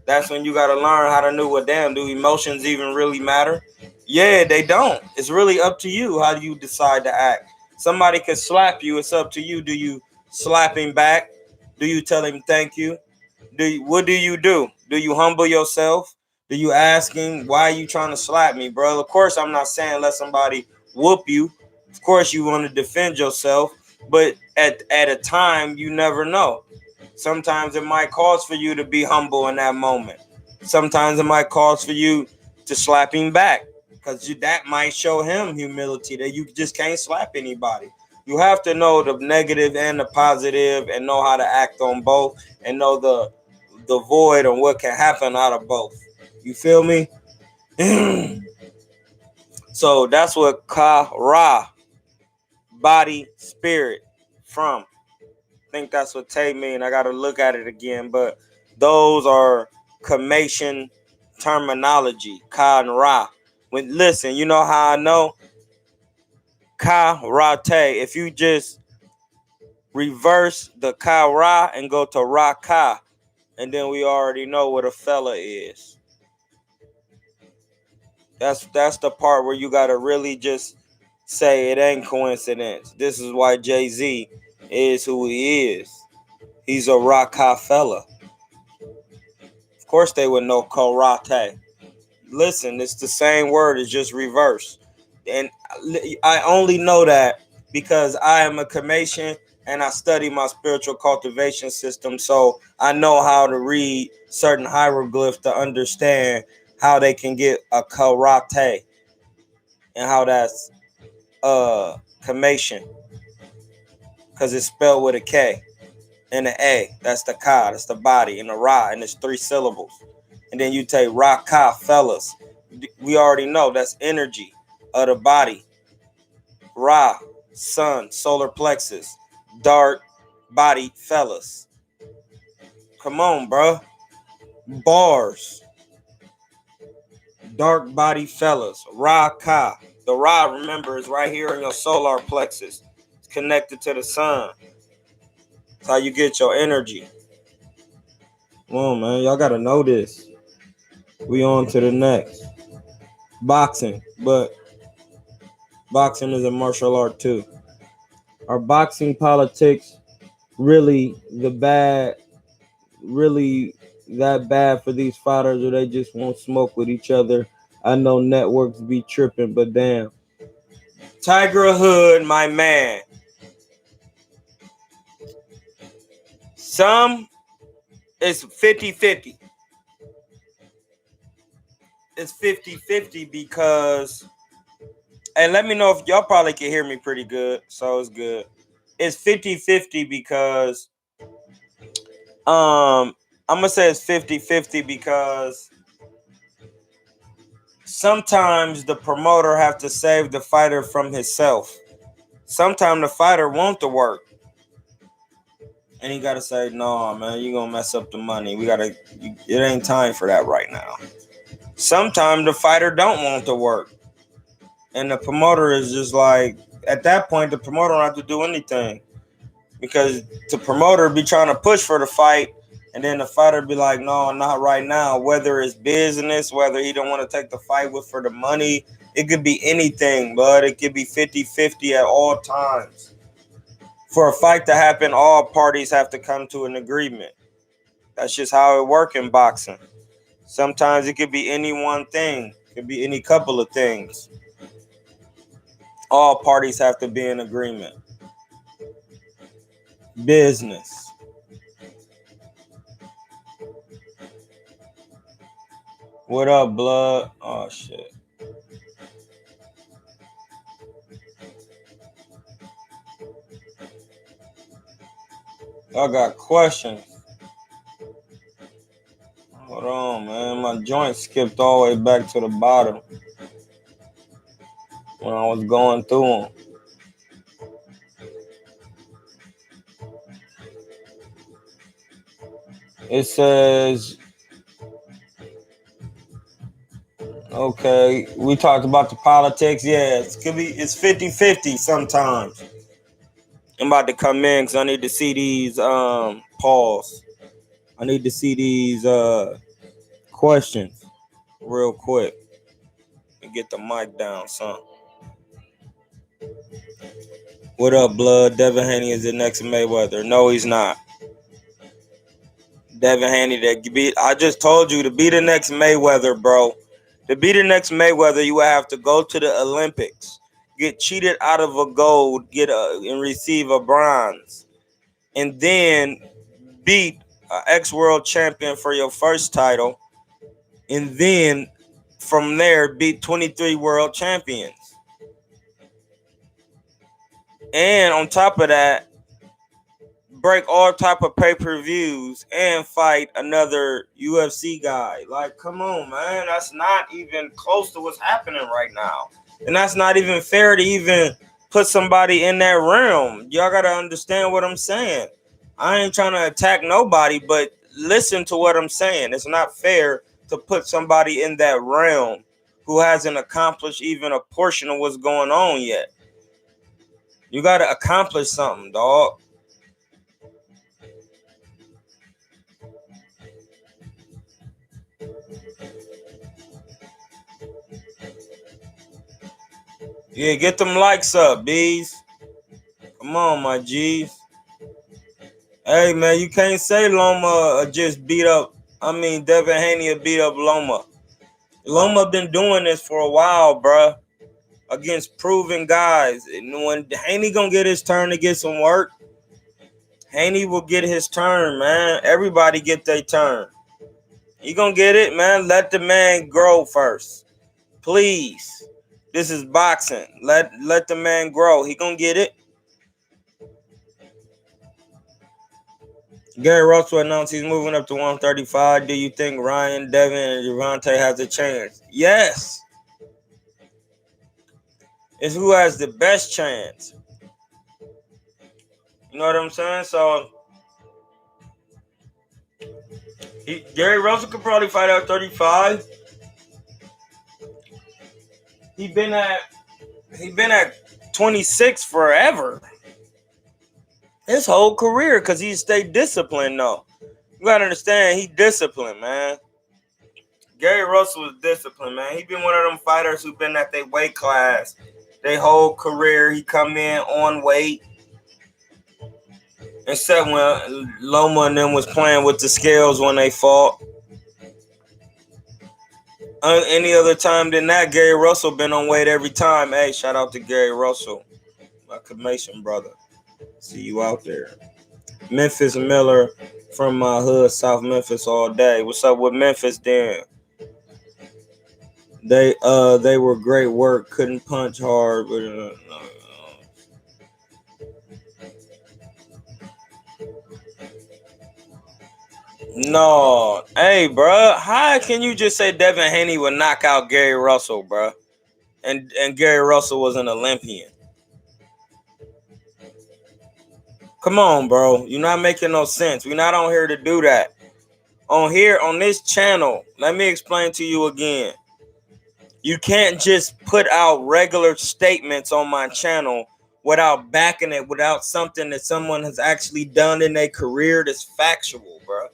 That's when you got to learn how to know what damn, do emotions even really matter? Yeah, they don't. It's really up to you. How do you decide to act? Somebody can slap you. It's up to you. Do you slap him back? Do you tell him thank you? What do you do? Do you humble yourself? Do you ask him, why are you trying to slap me, bro? Of course, I'm not saying let somebody whoop you. Of course, you want to defend yourself. But at a time, you never know. Sometimes it might cause for you to be humble in that moment. Sometimes it might cause for you to slap him back, because that might show him humility, that you just can't slap anybody. You have to know the negative and the positive and know how to act on both and know the void and what can happen out of both. You feel me? So that's what Ka-Ra, body, spirit, from. I think that's what Tay mean. I got to look at it again, but those are Comation terminology, Ka and Ra. Listen, you know how I know? Karate. If you just reverse the Ka-Ra and go to Ra-Ka, and then we already know what a fella is. That's the part where you got to really just say it ain't coincidence. This is why Jay-Z is who he is. He's a Ra-Ka fella. Of course they would know karate. Listen, it's the same word, it's just reversed. And I only know that because I am a Comation and I study my spiritual cultivation system. So I know how to read certain hieroglyphs to understand how they can get a karate and how that's Comation. Because it's spelled with a K and an A. That's the Ka, that's the body, and the Ra, and it's 3 syllables. And then you take Ra-Ka, fellas. We already know that's energy of the body. Ra, sun, solar plexus, dark body, fellas. Come on, bro. Bars. Dark body, fellas. Ra-Ka. The Ra, remember, is right here in your solar plexus. It's connected to the sun. That's how you get your energy. Come on, man. Y'all got to know this. We on to the next. Boxing. But boxing is a martial art too. Are boxing politics really that bad for these fighters, or they just won't smoke with each other? I know networks be tripping, but damn. Tiger Hood, my man. Some it's 50-50. It's 50-50 because, and let me know if y'all probably can hear me pretty good, so it's good. It's 50-50 because I'm gonna say it's 50-50 because sometimes the promoter have to save the fighter from himself. Sometimes the fighter want to work. And he got to say, no, man, you're going to mess up the money. It ain't time for that right now. Sometimes the fighter don't want to work. And the promoter is just like, at that point, the promoter don't have to do anything. Because the promoter be trying to push for the fight. And then the fighter be like, no, not right now. Whether it's business, whether he don't want to take the fight with for the money. It could be anything, but it could be 50-50 at all times. For a fight to happen, all parties have to come to an agreement. That's just how it works in boxing. Sometimes it could be any one thing. It could be any couple of things. All parties have to be in agreement. Business. What up, blood? Oh, shit. I got questions. Hold on, man. My joint skipped all the way back to the bottom when I was going through them. It says, okay, we talked about the politics. Yeah, it's 50-50 sometimes. I'm about to come in because I need to see these pause. I need to see these questions real quick and get the mic down, son. What up, blood? Devin Haney is the next Mayweather. No, he's not. Devin Haney, I just told you to be the next Mayweather, bro. To be the next Mayweather, you would have to go to the Olympics, get cheated out of a gold, and receive a bronze, and then beat an ex-world champion for your first title, and then from there beat 23 world champions. And on top of that, break all type of pay-per-views and fight another UFC guy. Like, come on, man. That's not even close to what's happening right now. And that's not even fair to even put somebody in that realm. Y'all got to understand what I'm saying. I ain't trying to attack nobody, but listen to what I'm saying. It's not fair to put somebody in that realm who hasn't accomplished even a portion of what's going on yet. You got to accomplish something, dog. Yeah, get them likes up, bees. Come on, my G's. Hey, man, you can't say Loma just beat up. Devin Haney beat up Loma. Loma been doing this for a while, bruh. Against proven guys. And when Haney gonna get his turn to get some work, Haney will get his turn, man. Everybody get their turn. He gonna get it, man. Let the man grow first. Please. This is boxing. Let the man grow. He gonna get it. Gary Russell announced he's moving up to 135. Do you think Ryan, Devin, and Gervonta has a chance? Yes. It's who has the best chance. You know what I'm saying? So Gary Russell could probably fight at 35. He been at 26 forever. His whole career, because he stayed disciplined, though. You gotta understand, he disciplined, man. Gary Russell is disciplined, man. He been one of them fighters who been at their weight class their whole career. He come in on weight. Except when Loma and them was playing with the scales when they fought. Any other time than that, Gary Russell been on weight every time. Hey, shout out to Gary Russell, my Commission brother. See you out there. Memphis Miller from my hood, South Memphis, all day. What's up with Memphis, then? They were great work. Couldn't punch hard, but No, hey, bro, how can you just say Devin Haney would knock out Gary Russell, bro? And Gary Russell was an Olympian. Come on, bro. You're not making no sense. We're not on here to do that. On here, on this channel, let me explain to you again. You can't just put out regular statements on my channel without backing it, without something that someone has actually done in their career that's factual, bro.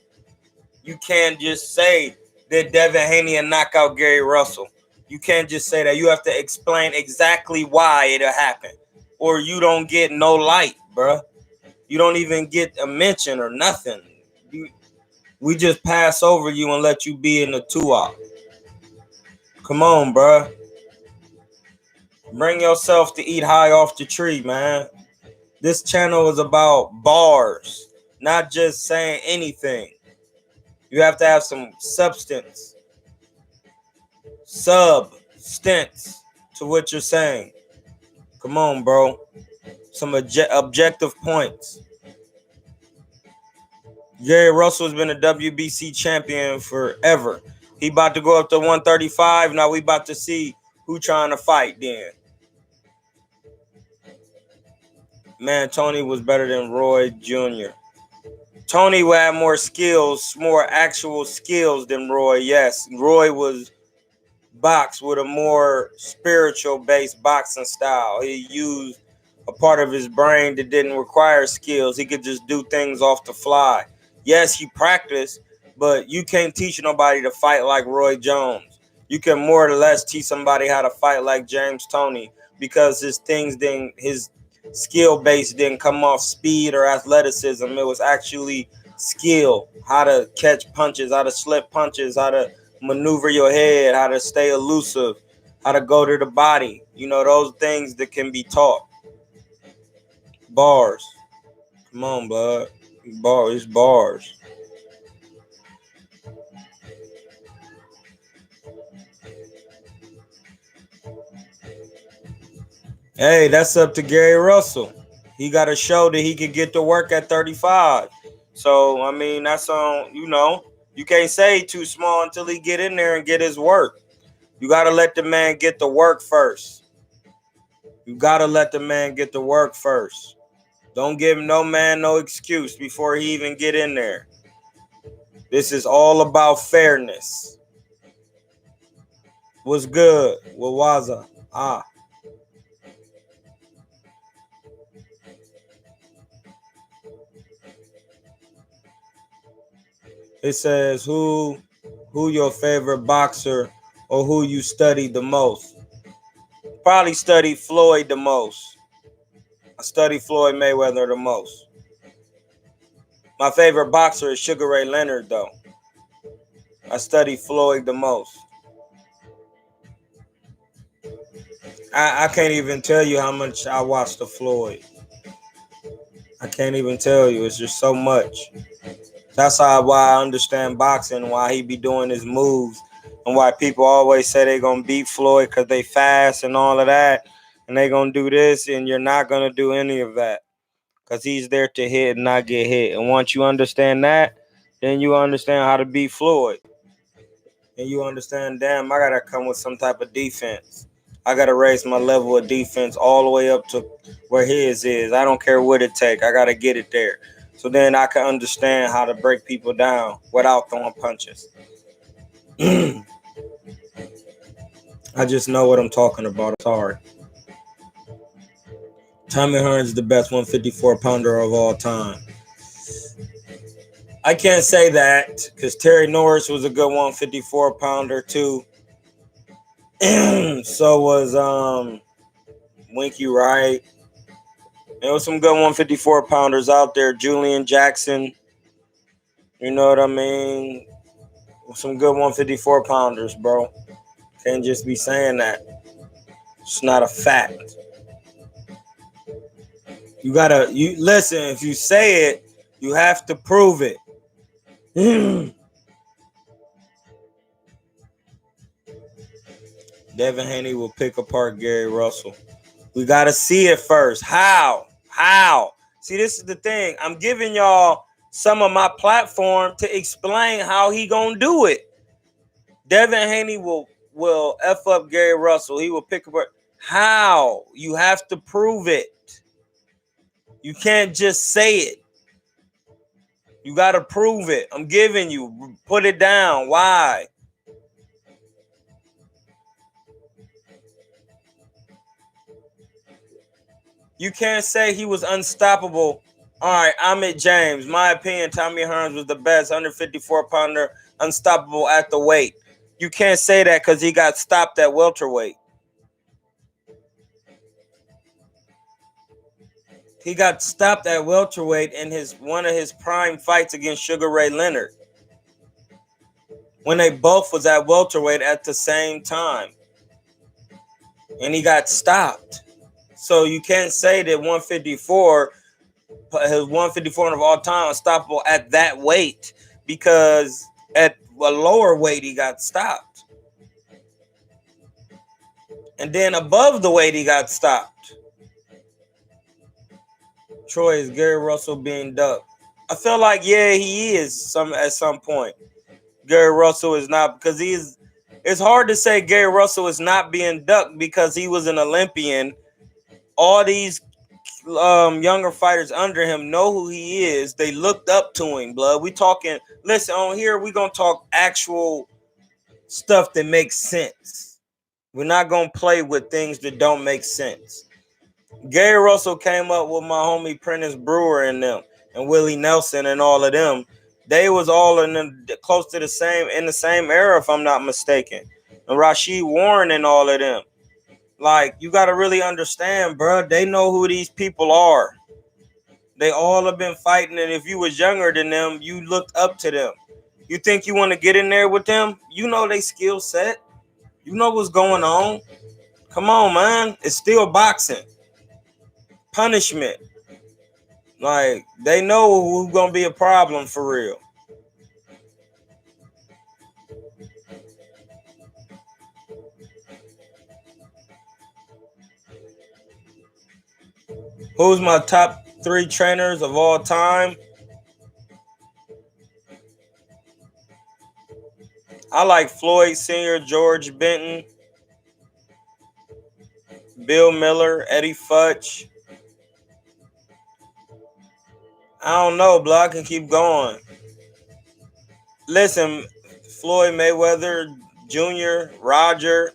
You can't just say that Devin Haney and knock out Gary Russell. You can't just say that. You have to explain exactly why it'll happen, or you don't get no light, bro. You don't even get a mention or nothing. We just pass over you and let you be in the 2-op. Come on, bro. Bring yourself to eat high off the tree, man. This channel is about bars, not just saying anything. You have to have some substance to what you're saying. Come on, bro. Some objective points. Gary Russell has been a WBC champion forever. He about to go up to 135. Now we about to see who trying to fight then. Man, Tony was better than Roy Jr. Tony had more skills, more actual skills than Roy. Yes, Roy was boxed with a more spiritual-based boxing style. He used a part of his brain that didn't require skills. He could just do things off the fly. Yes, he practiced, but you can't teach nobody to fight like Roy Jones. You can more or less teach somebody how to fight like James Toney because his skill base didn't come off speed or athleticism. It was actually skill, how to catch punches, how to slip punches, how to maneuver your head, how to stay elusive, how to go to the body. You know, those things that can be taught. Bars. Come on, bud. It's bars. Hey, that's up to Gary Russell. He got to show that he could get to work at 35. So, I mean, that's on, you can't say too small until he get in there and get his work. You got to let the man get to work first. Don't give no man no excuse before he even get in there. This is all about fairness. What's good? What was it? It says who your favorite boxer or who you studied the most. Probably studied Floyd the most. I studied Floyd Mayweather the most. My favorite boxer is Sugar Ray Leonard, though. I studied Floyd the most. I can't even tell you how much I watched the Floyd. I can't even tell you. It's just so much. That's why I understand boxing, why he be doing his moves, and why people always say they're going to beat Floyd because they fast and all of that, and they're going to do this, and you're not going to do any of that because he's there to hit and not get hit. And once you understand that, then you understand how to beat Floyd. And you understand, damn, I got to come with some type of defense. I got to raise my level of defense all the way up to where his is. I don't care what it takes. I got to get it there. So then I can understand how to break people down without throwing punches. I just know what I'm talking about. Sorry. Tommy Hearns the best 154-pounder of all time. I can't say that because Terry Norris was a good 154-pounder too. So was Winky Wright. There was some good 154-pounders out there. Julian Jackson. You know what I mean? Some good 154-pounders, bro. Can't just be saying that. It's not a fact. You listen, if you say it, you have to prove it. Devin Haney will pick apart Gary Russell. We got to see it first. How? See, this is the thing. I'm giving y'all some of my platform to explain how he gonna do it. Devin Haney will F up Gary Russell. He will pick up. How? You have to prove it. You can't just say it. You got to prove it. I'm giving you. Put it down. Why? You can't say he was unstoppable. All right, Ahmed James. My opinion, Tommy Hearns was the best 154-pounder, unstoppable at the weight. You can't say that because he got stopped at welterweight. He got stopped at welterweight in one of his prime fights against Sugar Ray Leonard, when they both was at welterweight at the same time. And he got stopped. So you can't say that 154, his 154 of all time, unstoppable at that weight, because at a lower weight he got stopped. And then above the weight he got stopped. Troy, is Gary Russell being ducked? I feel like, yeah, he is at some point. Gary Russell is not, because it's hard to say Gary Russell is not being ducked because he was an Olympian. All these younger fighters under him know who he is. They looked up to him, blood. Listen, on here, we're going to talk actual stuff that makes sense. We're not going to play with things that don't make sense. Gary Russell came up with my homie Prentice Brewer and them, and Willie Nelson and all of them. They was all close to in the same era, if I'm not mistaken. And Rasheed Warren and all of them. Like, you got to really understand, bro. They know who these people are. They all have been fighting, and if you was younger than them, you looked up to them. You think you want to get in there with them? You know they skill set. You know what's going on. Come on, man. It's still boxing. Punishment. Like, they know who's going to be a problem for real. Who's my top 3 trainers of all time? I like Floyd Sr., George Benton, Bill Miller, Eddie Futch. I don't know, but I can keep going. Listen, Floyd Mayweather Jr., Roger,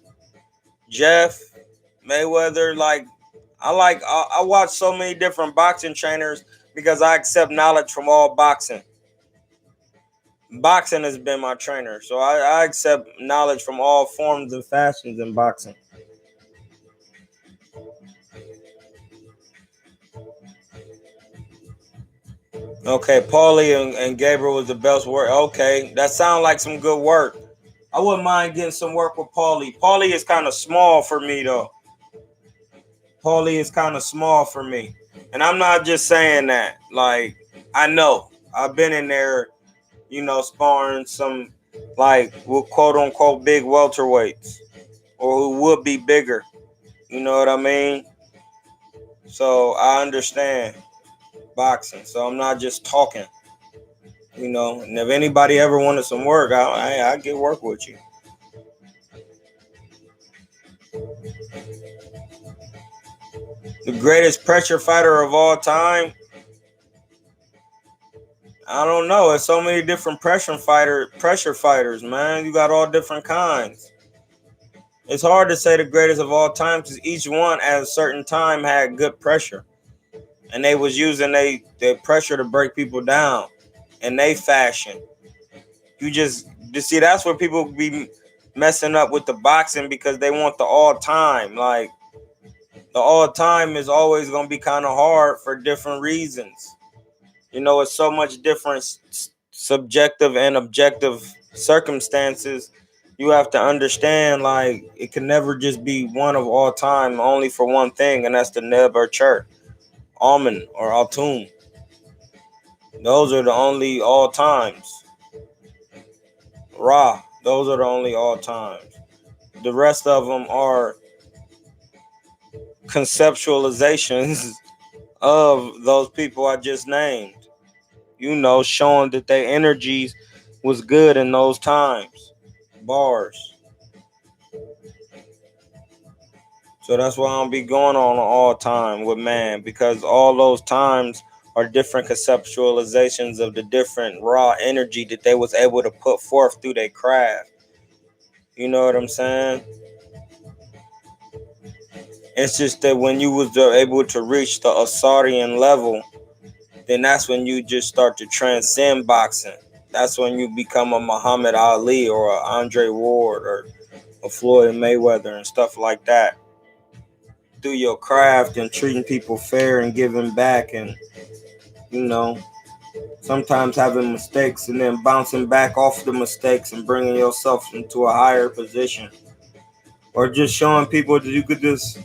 Jeff Mayweather. I watch so many different boxing trainers because I accept knowledge from all boxing. Boxing has been my trainer, so I accept knowledge from all forms and fashions in boxing. Okay, Paulie and Gabriel was the best work. Okay, that sounds like some good work. I wouldn't mind getting some work with Paulie. Paulie is kind of small for me, though. Paulie is kind of small for me. And I'm not just saying that. Like, I know. I've been in there, sparring some, quote unquote, big welterweights, or who would be bigger. You know what I mean? So I understand boxing. So I'm not just talking. And if anybody ever wanted some work, I get work with you. The greatest pressure fighter of all time? I don't know. There's so many different pressure fighters, man. You got all different kinds. It's hard to say the greatest of all time because each one at a certain time had good pressure. And they was using their pressure to break people down in their fashion. You see, that's where people be messing up with the boxing because they want the all-time. Like, the all-time is always going to be kind of hard for different reasons. It's so much different subjective and objective circumstances. You have to understand, like, it can never just be one of all time only for one thing, and that's the Neb-Er-Tcher, Almond, or Altoon. Those are the only all times. Ra, those are the only all times. The rest of them are conceptualizations of those people I just named. showing that their energies was good in those times. Bars. So that's why I don't be going on all time with man, because all those times are different conceptualizations of the different raw energy that they was able to put forth through their craft. You know what I'm saying? It's just that when you was able to reach the Asarian level, then that's when you just start to transcend boxing. That's when you become a Muhammad Ali or a Andre Ward or a Floyd Mayweather and stuff like that. Through your craft and treating people fair and giving back, and you know sometimes having mistakes and then bouncing back off the mistakes and bringing yourself into a higher position, or just showing people that you could just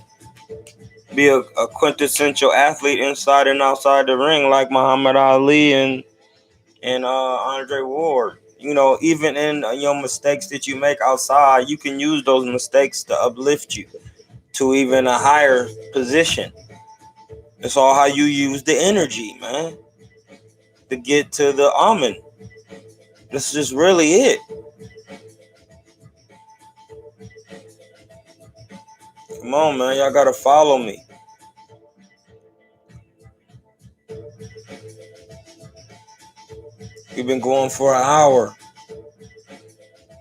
be a quintessential athlete inside and outside the ring like Muhammad Ali and Andre Ward. Even in your mistakes that you make outside, you can use those mistakes to uplift you to even a higher position. It's all how you use the energy, man, to get to the almond. That's just really it. Come on, man. Y'all gotta follow me. We've been going for an hour.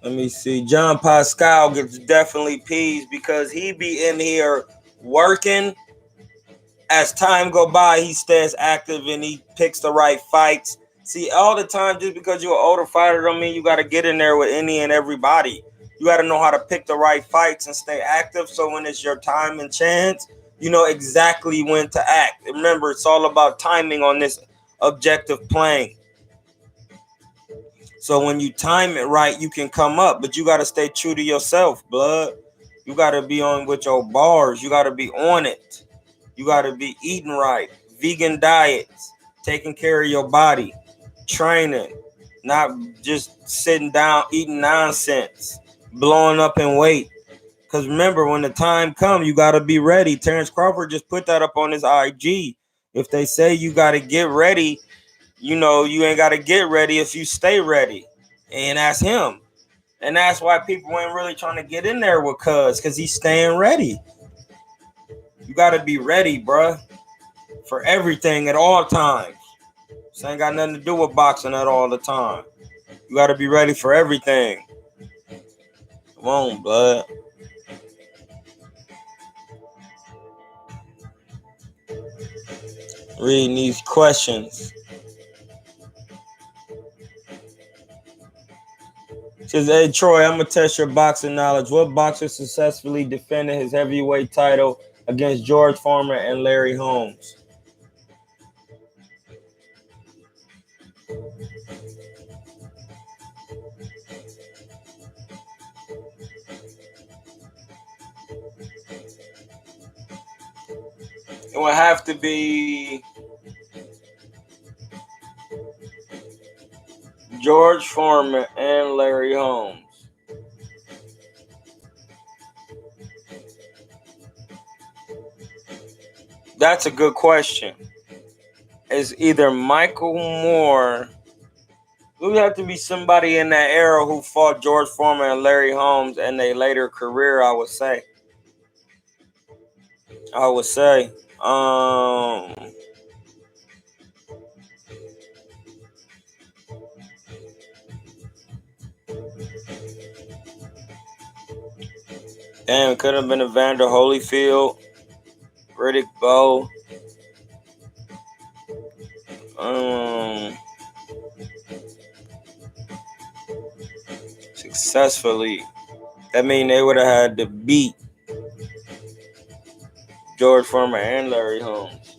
Let me see. John Pascal gets definitely peas because he be in here working. As time go by, he stays active and he picks the right fights. See, all the time, just because you're an older fighter don't mean you got to get in there with any and everybody. You got to know how to pick the right fights and stay active, so when it's your time and chance, you know exactly when to act. Remember, it's all about timing on this objective plane. So when you time it right, you can come up, but you got to stay true to yourself, blood. You got to be on with your bars. You got to be on it. You got to be eating right, vegan diets, taking care of your body, training, not just sitting down eating nonsense, blowing up in weight. Because remember, when the time comes, you got to be ready. Terrence Crawford just put that up on his IG. If they say you got to get ready, you ain't got to get ready if you stay ready. And that's him. And that's why people ain't really trying to get in there with Cuz, because he's staying ready. You got to be ready, bruh, for everything at all times. This ain't got nothing to do with boxing at all the time. You got to be ready for everything. Come on, blood. Reading these questions. Says, hey, Troy, I'm going to test your boxing knowledge. What boxer successfully defended his heavyweight title against George Foreman and Larry Holmes? It would have to be George Foreman and Larry Holmes. That's a good question. It's either Michael Moore. It would have to be somebody in that era who fought George Foreman and Larry Holmes in their later career, I would say. Damn, could have been Evander Holyfield, Riddick Bowe. Successfully. That mean they would have had to beat George Foreman and Larry Holmes.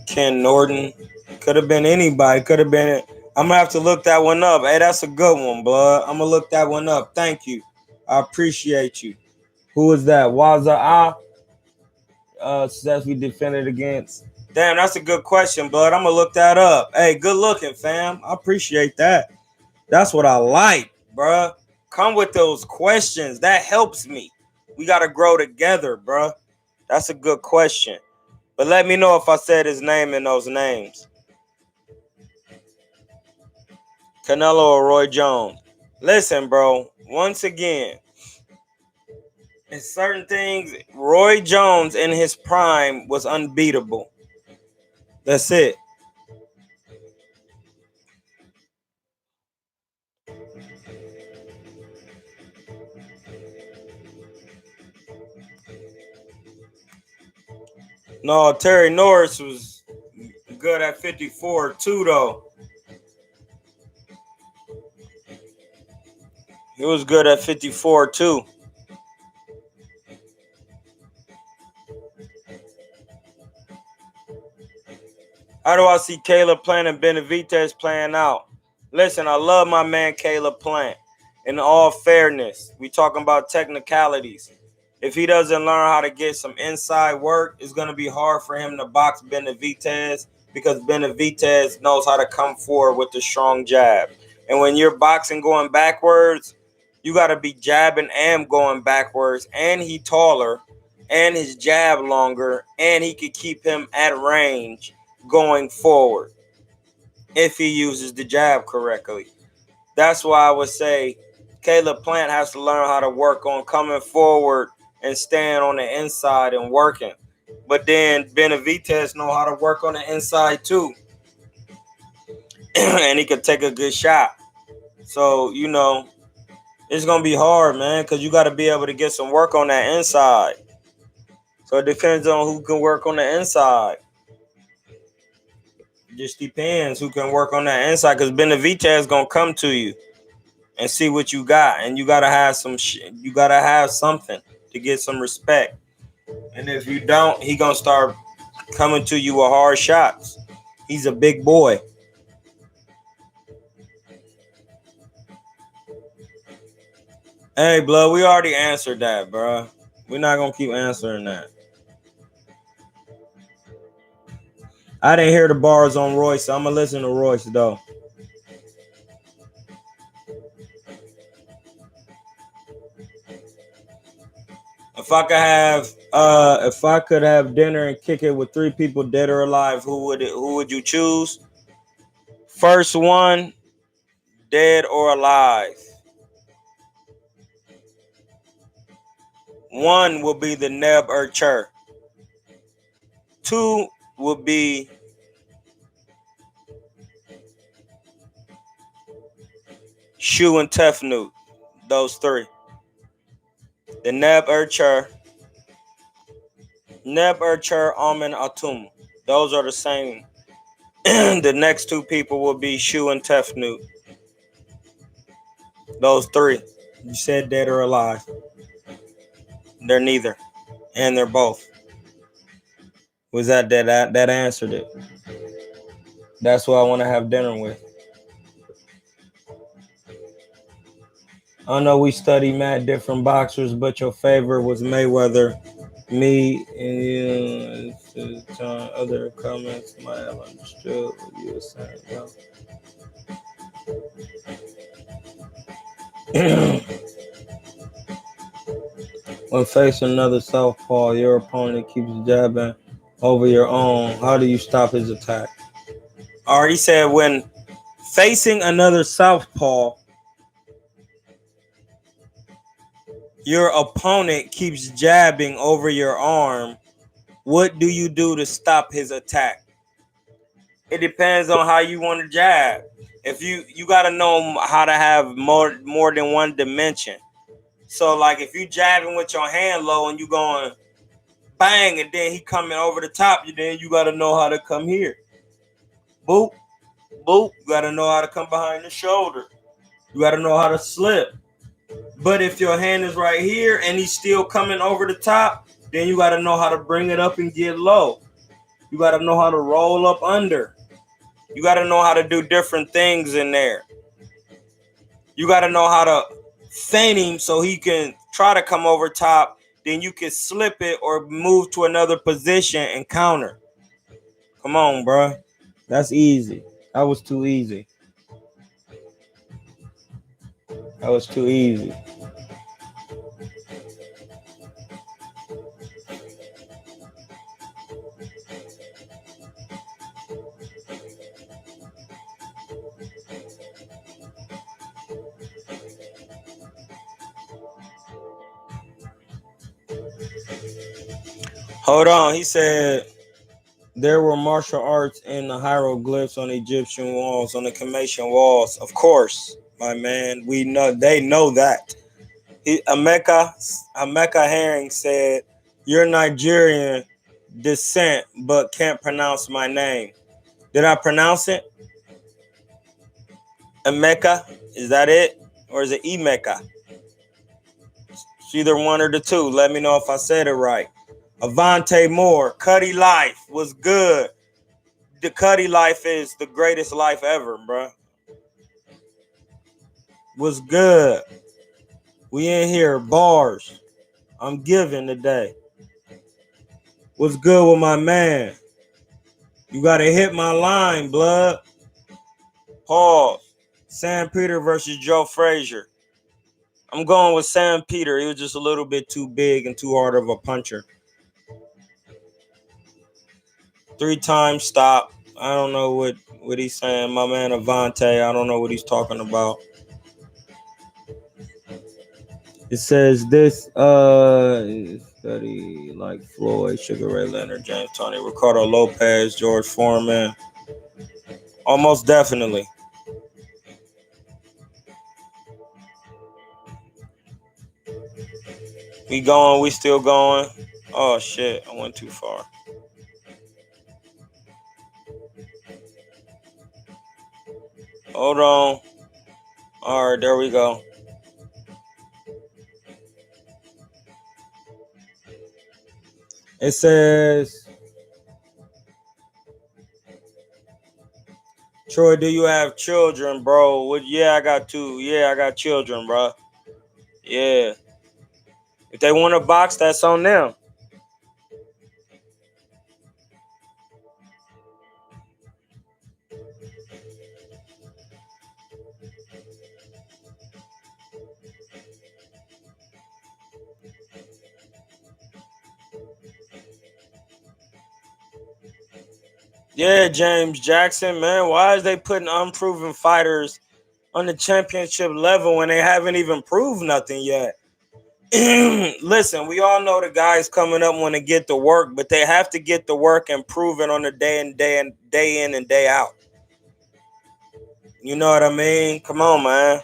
Ken Norton. Could have been anybody. Could have been. I'm going to have to look that one up. Hey, that's a good one, blood. I'm going to look that one up. Thank you. I appreciate you. Who is that? Waza successfully defended against. Damn, that's a good question, blood. I'm going to look that up. Hey, good looking, fam. I appreciate that. That's what I like, bruh. Come with those questions. That helps me. We got to grow together, bruh. That's a good question. But let me know if I said his name in those names. Canelo or Roy Jones. Listen, bro. Once again, in certain things, Roy Jones in his prime was unbeatable. That's it. No, Terry Norris was good at 54 too, though. He was good at 54 too. How do I see Caleb Plant and Benavidez playing out? Listen, I love my man Caleb Plant. In all fairness, we talking about technicalities. If he doesn't learn how to get some inside work, it's going to be hard for him to box Benavidez because Benavidez knows how to come forward with the strong jab. And when you're boxing going backwards, you got to be jabbing and going backwards. And he taller and his jab longer and he could keep him at range going forward if he uses the jab correctly. That's why I would say Caleb Plant has to learn how to work on coming forward and staying on the inside and working. But then Benavidez know how to work on the inside too. And he could take a good shot. So, it's going to be hard, man, because you got to be able to get some work on that inside. So it depends on who can work on the inside. It just depends who can work on that inside because Benavidez is going to come to you and see what you got. And you got to have you got to have something to get some respect. And if you don't, he going to start coming to you with hard shots. He's a big boy. Hey, blood, we already answered that, bro. We're not going to keep answering that. I didn't hear the bars on Royce, so I'm going to listen to Royce, though. If I could have dinner and kick it with 3 people, dead or alive, who would you choose? First one, dead or alive. 1 will be the Neb-Er-Tcher. 2 will be Shu and Tefnut. Those 3. The Neb-Er-Tcher, Amen Atum. Those are the same. The next 2 people will be Shu and Tefnut. Those 3. You said dead or alive. They're neither. And they're both. Was that answered it? That's who I want to have dinner with. I know we study mad different boxers, but your favorite was Mayweather. Me and you, other comments might have understood what you were saying. When facing another southpaw, your opponent keeps jabbing over your own. How do you stop his attack? I already said when facing another southpaw, your opponent keeps jabbing over your arm. What do you do to stop his attack? It depends on how you want to jab. If you got to know how to have more than one dimension. So like if you jabbing with your hand low and you going bang and then he coming over the top, then you got to know how to come here. Boop, boop. You got to know how to come behind the shoulder. You got to know how to slip. But if your hand is right here and he's still coming over the top, then you got to know how to bring it up and get low. You got to know how to roll up under. You got to know how to do different things in there. You got to know how to feint him so he can try to come over top. Then you can slip it or move to another position and counter. Come on, bro. That's easy. That was too easy. That was too easy. Hold on. He said there were martial arts in the hieroglyphs on Egyptian walls, on the Commission walls. Of course, my man. We know they know that. Emeka Herring said, "You're Nigerian descent, but can't pronounce my name." Did I pronounce it? Emeka? Is that it? Or is it Emeka? It's either one or the two. Let me know if I said it right. Avante Moore, Cuddy Life was good. The Cuddy Life is the greatest life ever, bro. Was good. We in here, bars. I'm giving today. What's good with my man? You gotta hit my line, blood. Pause. Sam Peter versus Joe Frazier. I'm going with Sam Peter. He was just a little bit too big and too hard of a puncher. 3-time stop. I don't know what he's saying. My man Avante, I don't know what he's talking about. It says this study like Floyd, Sugar Ray Leonard, James Toney, Ricardo Lopez, George Foreman. Almost definitely. We going, we still going. Oh shit, I went too far. Hold on. All right, there we go. It says, Troy, do you have children, bro? Yeah, I got 2. Yeah, I got children, bro. Yeah. If they want a box, that's on them. Yeah, James Jackson, man. Why is they putting unproven fighters on the championship level when they haven't even proved nothing yet? Listen, we all know the guys coming up want to get the work, but they have to get the work and prove it on the day in and day out. You know what I mean? Come on, man.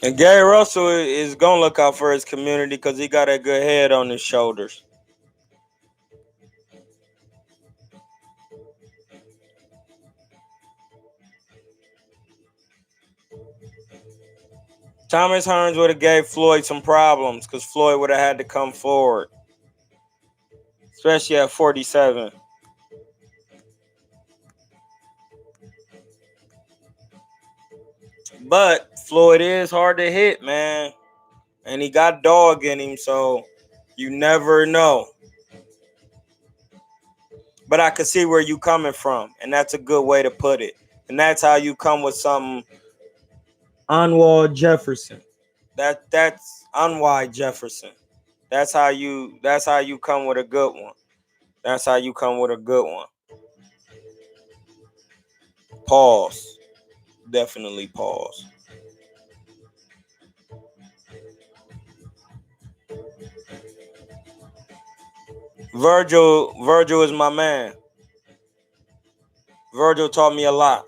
And Gary Russell is going to look out for his community because he got a good head on his shoulders. Thomas Hearns would have gave Floyd some problems because Floyd would have had to come forward, especially at 47. But Floyd is hard to hit, man. And he got dog in him, so you never know. But I can see where you coming from, and that's a good way to put it. And that's how you come with something. Anwar Jefferson. That's Anwar Jefferson. That's how you come with a good one. That's how you come with a good one. Pause. Definitely pause. Virgil is my man. Virgil taught me a lot.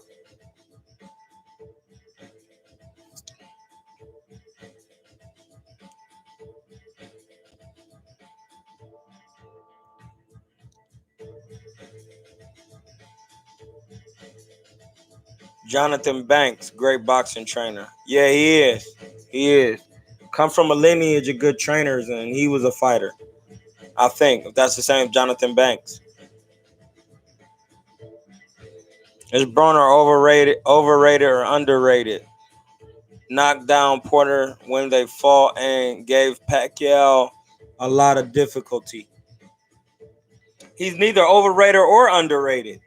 Jonathan Banks, great boxing trainer. Yeah, he is. He is. Come from a lineage of good trainers, and he was a fighter. I think if that's the same Jonathan Banks. Is Broner overrated or underrated? Knocked down Porter when they fought and gave Pacquiao a lot of difficulty. He's neither overrated or underrated.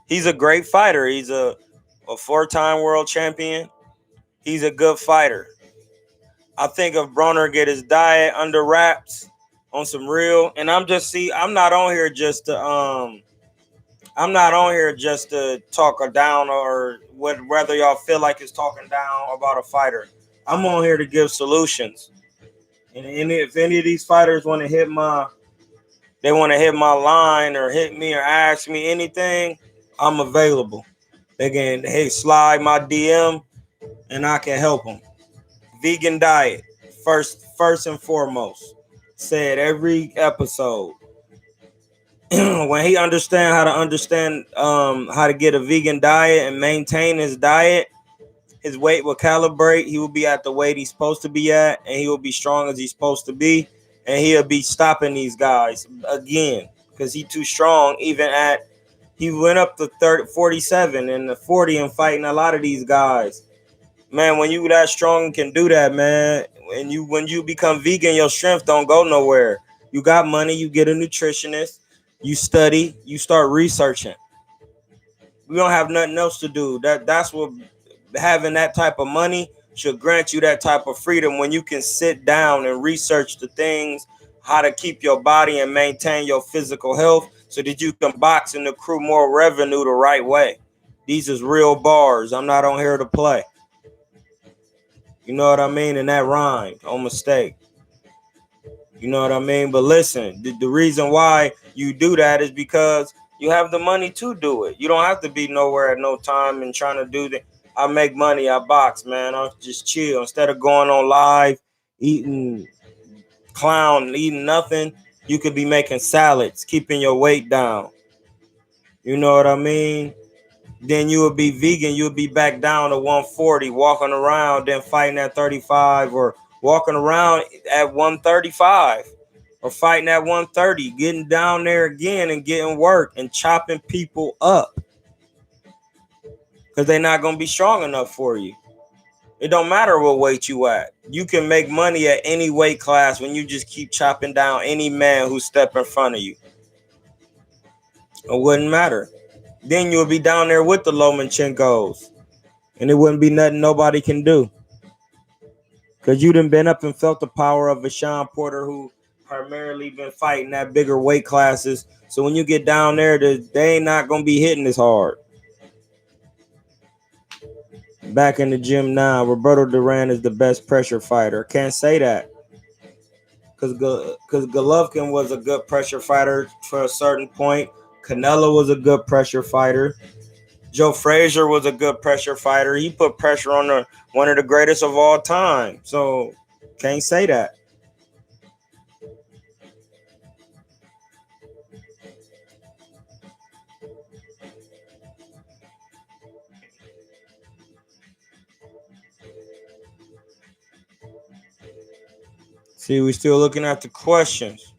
He's a great fighter. He's a 4-time world champion. He's a good fighter. I think if Broner get his diet under wraps on some real, and I'm not on here just to talk down or whether y'all feel like it's talking down about a fighter. I'm on here to give solutions. And if any of these fighters want to hit my line or hit me or ask me anything, I'm available. They can slide my DM and I can help them. Vegan diet, first and foremost. Said every episode. When he understand how to get a vegan diet and maintain his diet, his weight will calibrate. He will be at the weight he's supposed to be at, and he will be strong as he's supposed to be, and he'll be stopping these guys again because he's too strong. He went up to 47 and the 40 and fighting a lot of these guys. Man, when you that strong can do that, man. When you become vegan, your strength don't go nowhere. You got money, you get a nutritionist, you study, you start researching. We don't have nothing else to do. That's what having that type of money should grant you, that type of freedom when you can sit down and research the things, how to keep your body and maintain your physical health so that you can box and accrue more revenue the right way. These is real bars. I'm not on here to play. You know what I mean? And that rhymed on mistake. You know what I mean? But listen, the reason why you do that is because you have the money to do it. You don't have to be nowhere at no time and trying to do that. I make money, I box, man. I just chill. Instead of going on live, eating nothing, you could be making salads, keeping your weight down. You know what I mean? Then you would be vegan. You would be back down to 140, walking around, then fighting at 35, or walking around at 135, or fighting at 130, getting down there again and getting work and chopping people up because they're not going to be strong enough for you. It don't matter what weight you at. You can make money at any weight class when you just keep chopping down any man who step in front of you. It wouldn't matter. Then you would be down there with the Lomachenko's. And it wouldn't be nothing nobody can do. Because you done been up and felt the power of a Sean Porter who primarily been fighting at bigger weight classes. So when you get down there, they ain't not going to be hitting as hard. Back in the gym now, Roberto Duran is the best pressure fighter. Can't say that. Because Golovkin was a good pressure fighter for a certain point. Canelo was a good pressure fighter. Joe Frazier was a good pressure fighter. He put pressure on one of the greatest of all time. So, can't say that. See, we're still looking at the questions.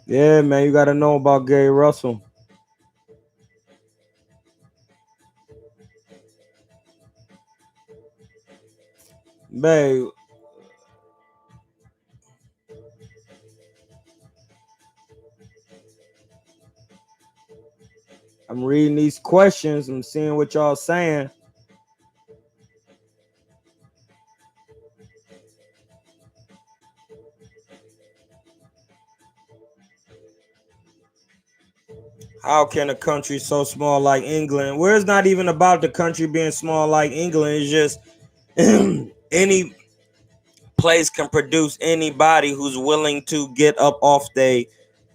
Yeah, man, you got to know about Gary Russell. Babe, I'm reading these questions. I'm seeing what y'all saying. How can a country so small like England, where it's not even about the country being small like England, it's just any place can produce anybody who's willing to get up off their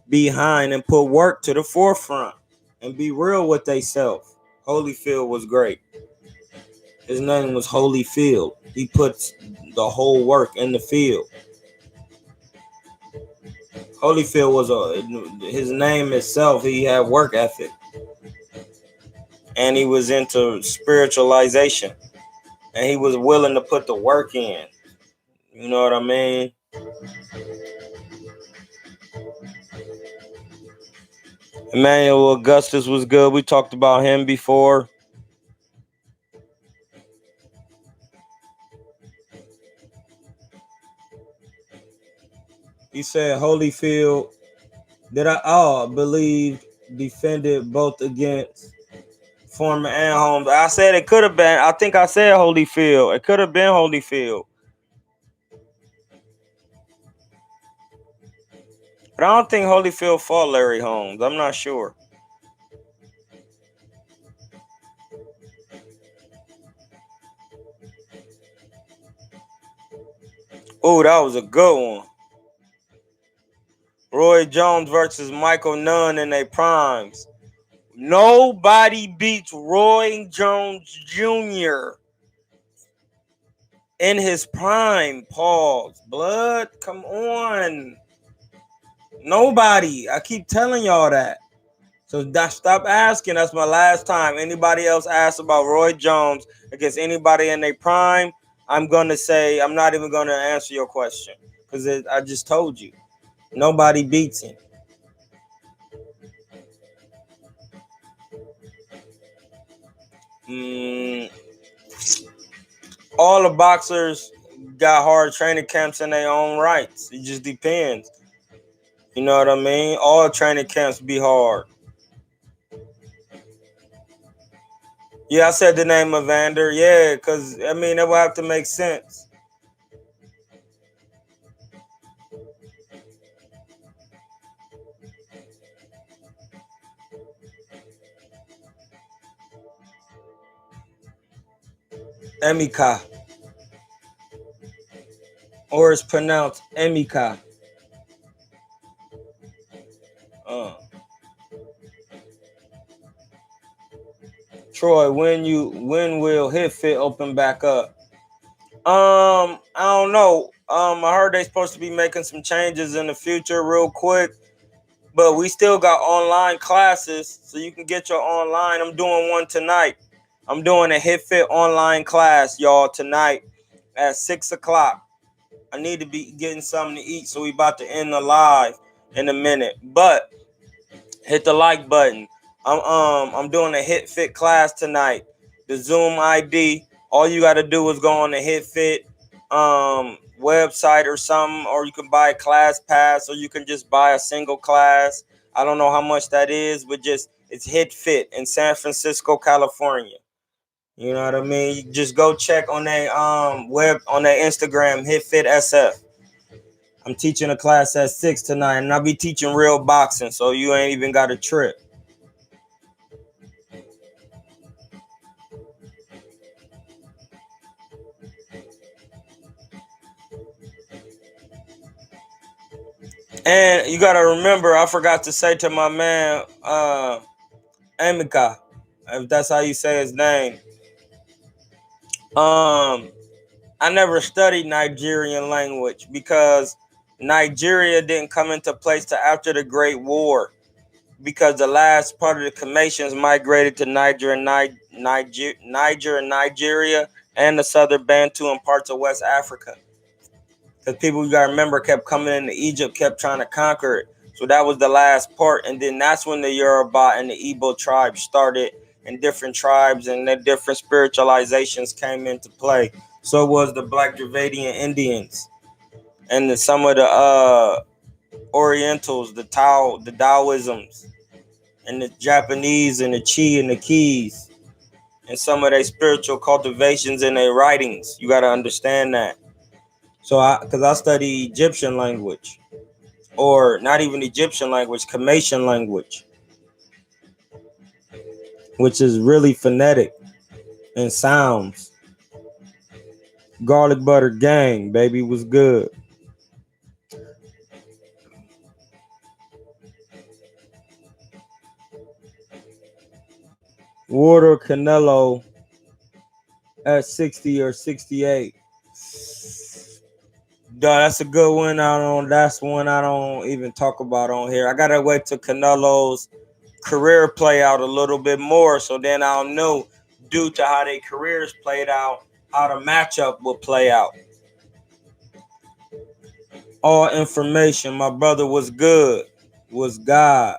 behind and put work to the forefront and be real with theyself. Holyfield was great. His name was Holyfield. He puts the whole work in the field. Holyfield was his name itself. He had work ethic, and he was into spiritualization, and he was willing to put the work in. You know what I mean? Emmanuel Augustus was good. We talked about him before. He said Holyfield Did I believe defended both against Foreman and Holmes? I said it could have been. I think I said Holyfield. It could have been Holyfield. But I don't think Holyfield fought Larry Holmes. I'm not sure. Oh, that was a good one. Roy Jones versus Michael Nunn in their primes. Nobody beats Roy Jones Jr. in his prime. Pause. Blood, come on. Nobody. I keep telling y'all that. So stop asking. That's my last time. Anybody else asks about Roy Jones against anybody in their prime, I'm going to say I'm not even going to answer your question because I just told you. Nobody beats him. All the boxers got hard training camps in their own rights. It just depends. You know what I mean? All training camps be hard. Yeah, I said the name of Vander. Yeah, because, I mean, that would have to make sense. Emika. Or it's pronounced Emika. Troy, when will Hit Fit open back up? I don't know. I heard they supposed to be making some changes in the future real quick. But we still got online classes, so you can get your online. I'm doing one tonight. I'm doing a Hit Fit online class, y'all, tonight at 6 o'clock. I need to be getting something to eat, so we about to end the live in a minute. But hit the like button. I'm doing a Hit Fit class tonight. The Zoom ID. All you got to do is go on the Hit Fit website or something, or you can buy a class pass, or you can just buy a single class. I don't know how much that is, but it's Hit Fit in San Francisco, California. You know what I mean? You just go check on their web on their Instagram, Hit Fit SF. I'm teaching a class at 6 tonight, and I'll be teaching real boxing, so you ain't even got a trip. And you gotta remember, I forgot to say to my man, Emeka, if that's how you say his name. I never studied Nigerian language because Nigeria didn't come into place till after the Great War, because the last part of the Commissions migrated to Niger and Nigeria and the southern Bantu and parts of West Africa. Because people, you gotta remember, kept coming into Egypt, kept trying to conquer it. So that was the last part, and then that's when the Yoruba and the Igbo tribes started, and different tribes and the different spiritualizations came into play. So was the Black Dravidian Indians and some of the Orientals, the Taoisms, and the Japanese and the Chi and the Keys, and some of their spiritual cultivations in their writings. You got to understand that. So, because I study Egyptian language, or not even Egyptian language, Commission language, which is really phonetic and sounds. Garlic butter gang, baby, was good. Water Canelo at 60 or 68. That's a good one. That's one I don't even talk about on here. I gotta wait till Canelo's career play out a little bit more, so then I'll know, due to how their careers played out, how the matchup will play out. All information. My brother was good. Was God.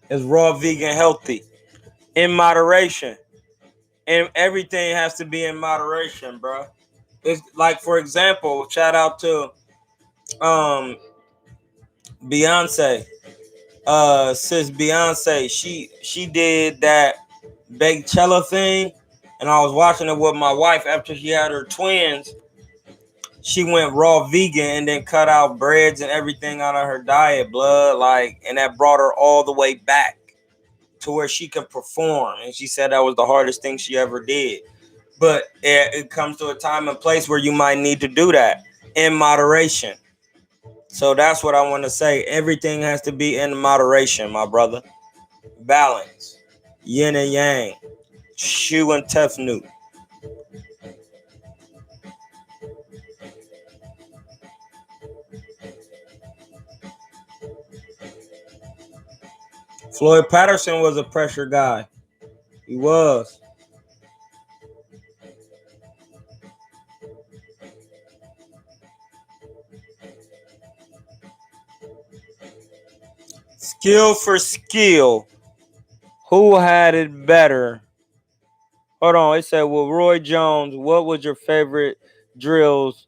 Is raw vegan healthy? in moderation. And everything has to be in moderation, bro. It's like, for example, shout out to Beyonce. Sis Beyonce, she did that Bakechella thing, and I was watching it with my wife after she had her twins. She went raw vegan and then cut out breads and everything out of her diet, blood, like, and that brought her all the way back to where she could perform. And she said that was the hardest thing she ever did. But it comes to a time and place where you might need to do that in moderation. So that's what I want to say. Everything has to be in moderation, my brother. Balance. Yin and yang. Shu and Tefnut. Floyd Patterson was a pressure guy. He was. Skill for skill. Who had it better? Hold on. It said, well, Roy Jones, what was your favorite drills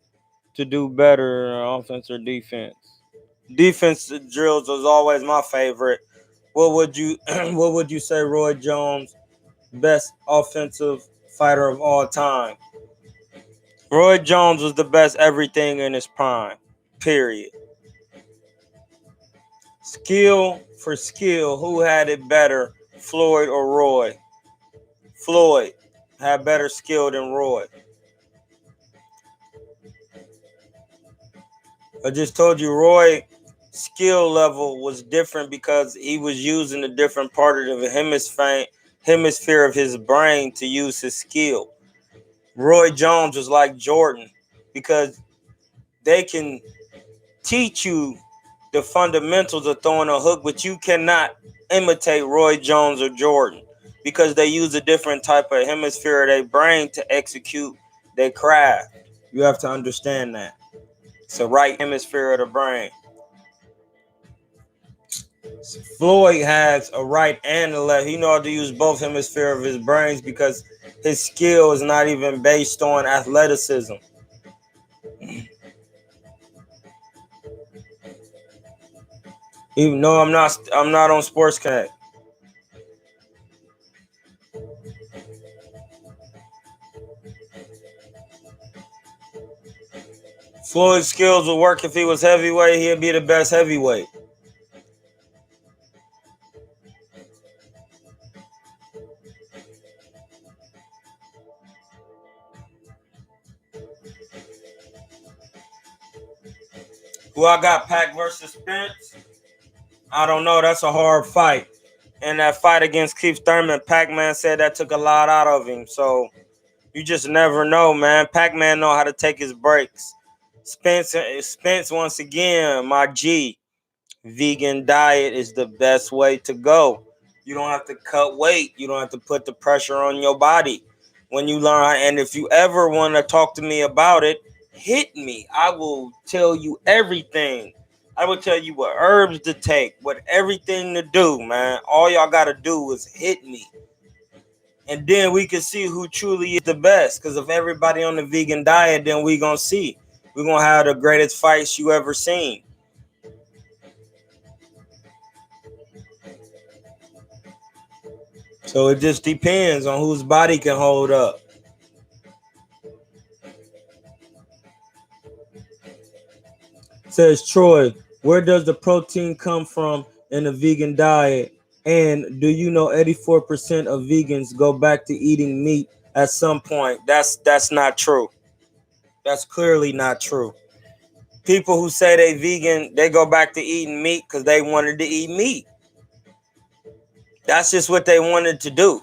to do better, offense or defense? Defense drills was always my favorite. What would you what would you say Roy Jones best offensive fighter of all time? Roy Jones was the best everything in his prime. Period. Skill for skill, who had it better, Floyd or Roy? Floyd had better skill than Roy. I just told you Roy skill level was different because he was using a different part of the hemisphere of his brain to use his skill. Roy Jones was like Jordan because they can teach you the fundamentals of throwing a hook, but you cannot imitate Roy Jones or Jordan because they use a different type of hemisphere of their brain to execute their craft. You have to understand that. It's the right hemisphere of the brain. Floyd has a right and a left. He knows how to use both hemispheres of his brains because his skill is not even based on athleticism. Even though I'm not on Sports Connect. Floyd's skills would work if he was heavyweight. He'd be the best heavyweight. Who I got, Pac versus Spence? I don't know. That's a hard fight. And that fight against Keith Thurman, Pac-Man said that took a lot out of him. So you just never know, man. Pac-Man know how to take his breaks. Spence once again, my G. Vegan diet is the best way to go. You don't have to cut weight. You don't have to put the pressure on your body. When you learn, and if you ever want to talk to me about it, hit me. I will tell you everything. I will tell you what herbs to take, what everything to do, man. All y'all got to do is hit me. And then we can see who truly is the best. Because if everybody on the vegan diet, then we going to see. We're going to have the greatest fights you ever seen. So it just depends on whose body can hold up. Says Troy, where does the protein come from in the vegan diet? And do you know 84% of vegans go back to eating meat at some point? That's not true. That's clearly not true. People who say they vegan, they go back to eating meat because they wanted to eat meat. That's just what they wanted to do.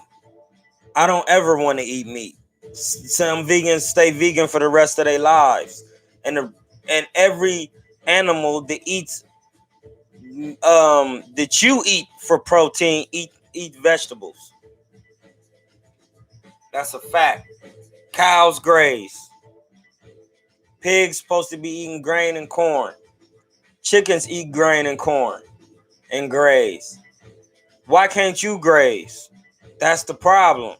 I don't ever want to eat meat. Some vegans stay vegan for the rest of their lives. And every animal that eats that you eat for protein, eat vegetables. That's a fact. Cows graze. Pigs supposed to be eating grain and corn. Chickens eat grain and corn and graze. Why can't you graze? That's the problem.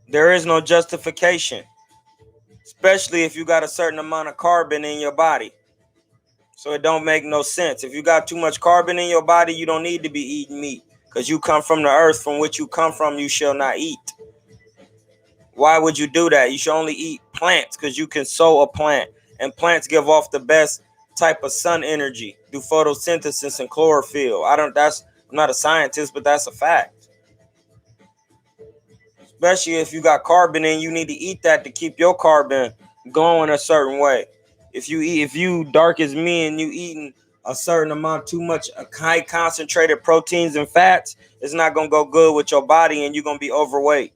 There is no justification, especially if you got a certain amount of carbon in your body. So it don't make no sense. If you got too much carbon in your body, you don't need to be eating meat, because you come from the earth. From which you come from, you shall not eat. Why would you do that? You should only eat plants, because you can sow a plant, and plants give off the best type of sun energy, do photosynthesis and chlorophyll. I'm not a scientist, but that's a fact. Especially if you got carbon in, you need to eat that to keep your carbon going a certain way. If you dark as me and you eating a certain amount too much high concentrated proteins and fats, it's not gonna go good with your body, and you're gonna be overweight.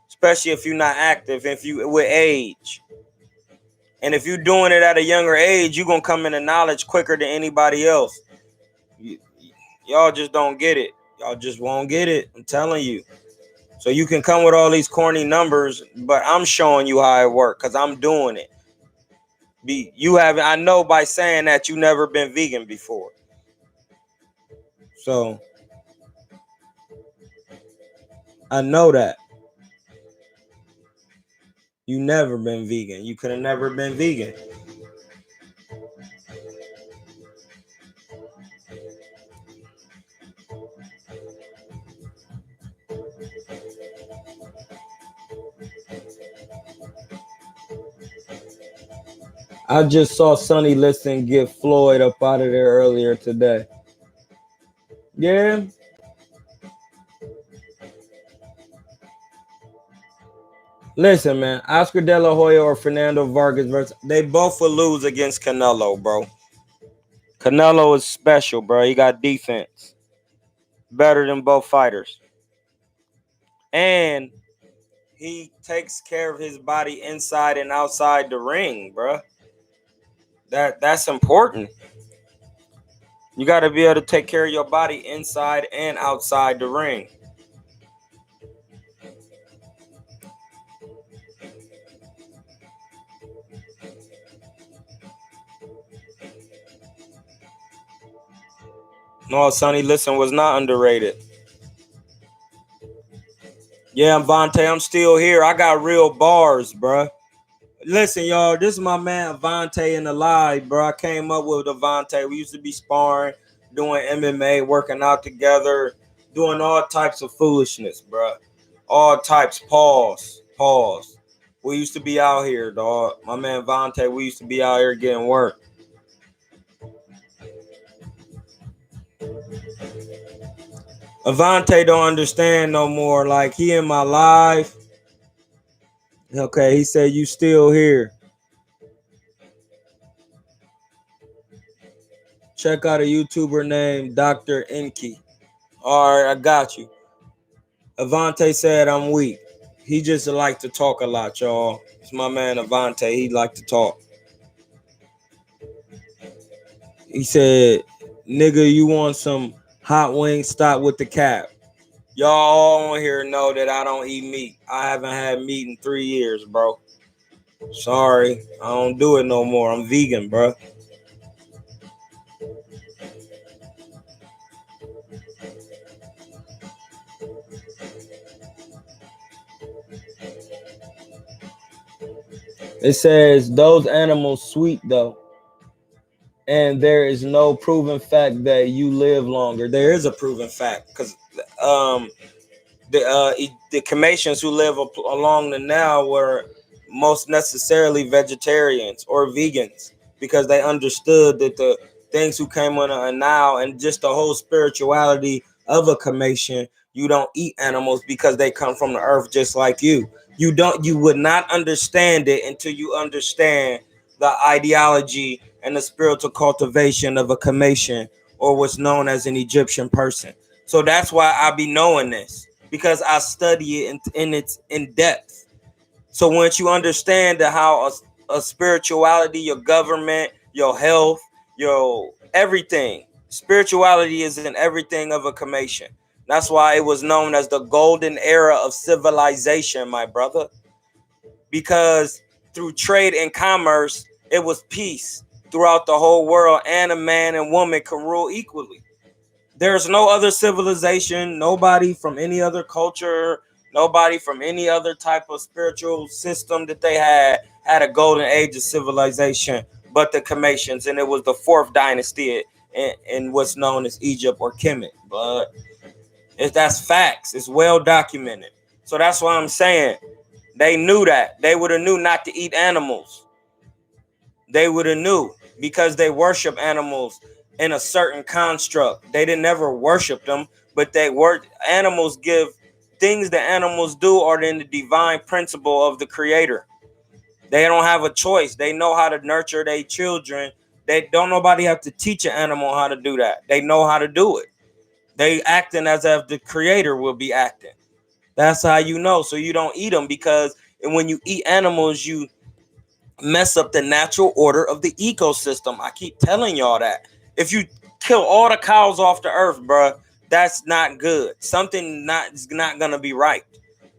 Especially if you're not active, if you with age. And if you're doing it at a younger age, you're gonna come into knowledge quicker than anybody else. Y'all just don't get it. Y'all just won't get it. I'm telling you. So you can come with all these corny numbers, but I'm showing you how it works, because I'm doing it. I know by saying that you never been vegan before. So I know that. You never been vegan. You could have never been vegan. I just saw Sonny Liston get Floyd up out of there earlier today. Yeah. Listen, man. Oscar De La Hoya or Fernando Vargas, they both will lose against Canelo, bro. Canelo is special, bro. He got defense. Better than both fighters. And he takes care of his body inside and outside the ring, bro. That's important. You got to be able to take care of your body inside and outside the ring. No, Sonny Liston was not underrated. Yeah, Vontae, I'm still here. I got real bars, bro. Listen, y'all, this is my man Vontae in the live, bro. I came up with Vontae. We used to be sparring, doing MMA, working out together, doing all types of foolishness, bro. All types. Pause. We used to be out here, dog. My man Vontae, we used to be out here getting work. Avante don't understand no more. Like, he in my life. Okay, he said you still here. Check out a YouTuber named Dr. Enki. All right, I got you. Avante said I'm weak. He just like to talk a lot, y'all. It's my man Avante. He like to talk. He said, nigga, you want some hot wings? Stop with the cap. Y'all all on here know that I don't eat meat. I haven't had meat in 3 years, bro. Sorry, I don't do it no more. I'm vegan, bro. It says those animals sweet though, and there is no proven fact that you live longer. There is a proven fact, because the Comatians who live along the Nile were most necessarily vegetarians or vegans, because they understood that the things who came on a Nile and just the whole spirituality of a Comatian, you don't eat animals because they come from the earth just like you. You would not understand it until you understand the ideology and the spiritual cultivation of a Comatian, or what's known as an Egyptian person. So that's why I be knowing this, because I study it in depth. So once you understand how a spirituality, your government, your health, your everything, spirituality is in everything of a Comatian. That's why it was known as the golden era of civilization, my brother. Because through trade and commerce, it was peace throughout the whole world, and a man and woman can rule equally. There's no other civilization, nobody from any other culture, nobody from any other type of spiritual system that they had a golden age of civilization but the Comatians, and it was the fourth dynasty in what's known as Egypt or Kemet. But that's facts. It's well documented. So that's why I'm saying they knew that. They would have knew not to eat animals. They would have knew because they worship animals in a certain construct. They didn't ever worship them, but they were animals give things that animals do are in the divine principle of the creator. They don't have a choice. They know how to nurture their children. They don't nobody have to teach an animal how to do that. They know how to do it. They acting as if the creator will be acting. That's how you know. So you don't eat them because when you eat animals, you mess up the natural order of the ecosystem. I keep telling y'all that. If you kill all the cows off the earth, bruh, that's not good. Something is not gonna be right.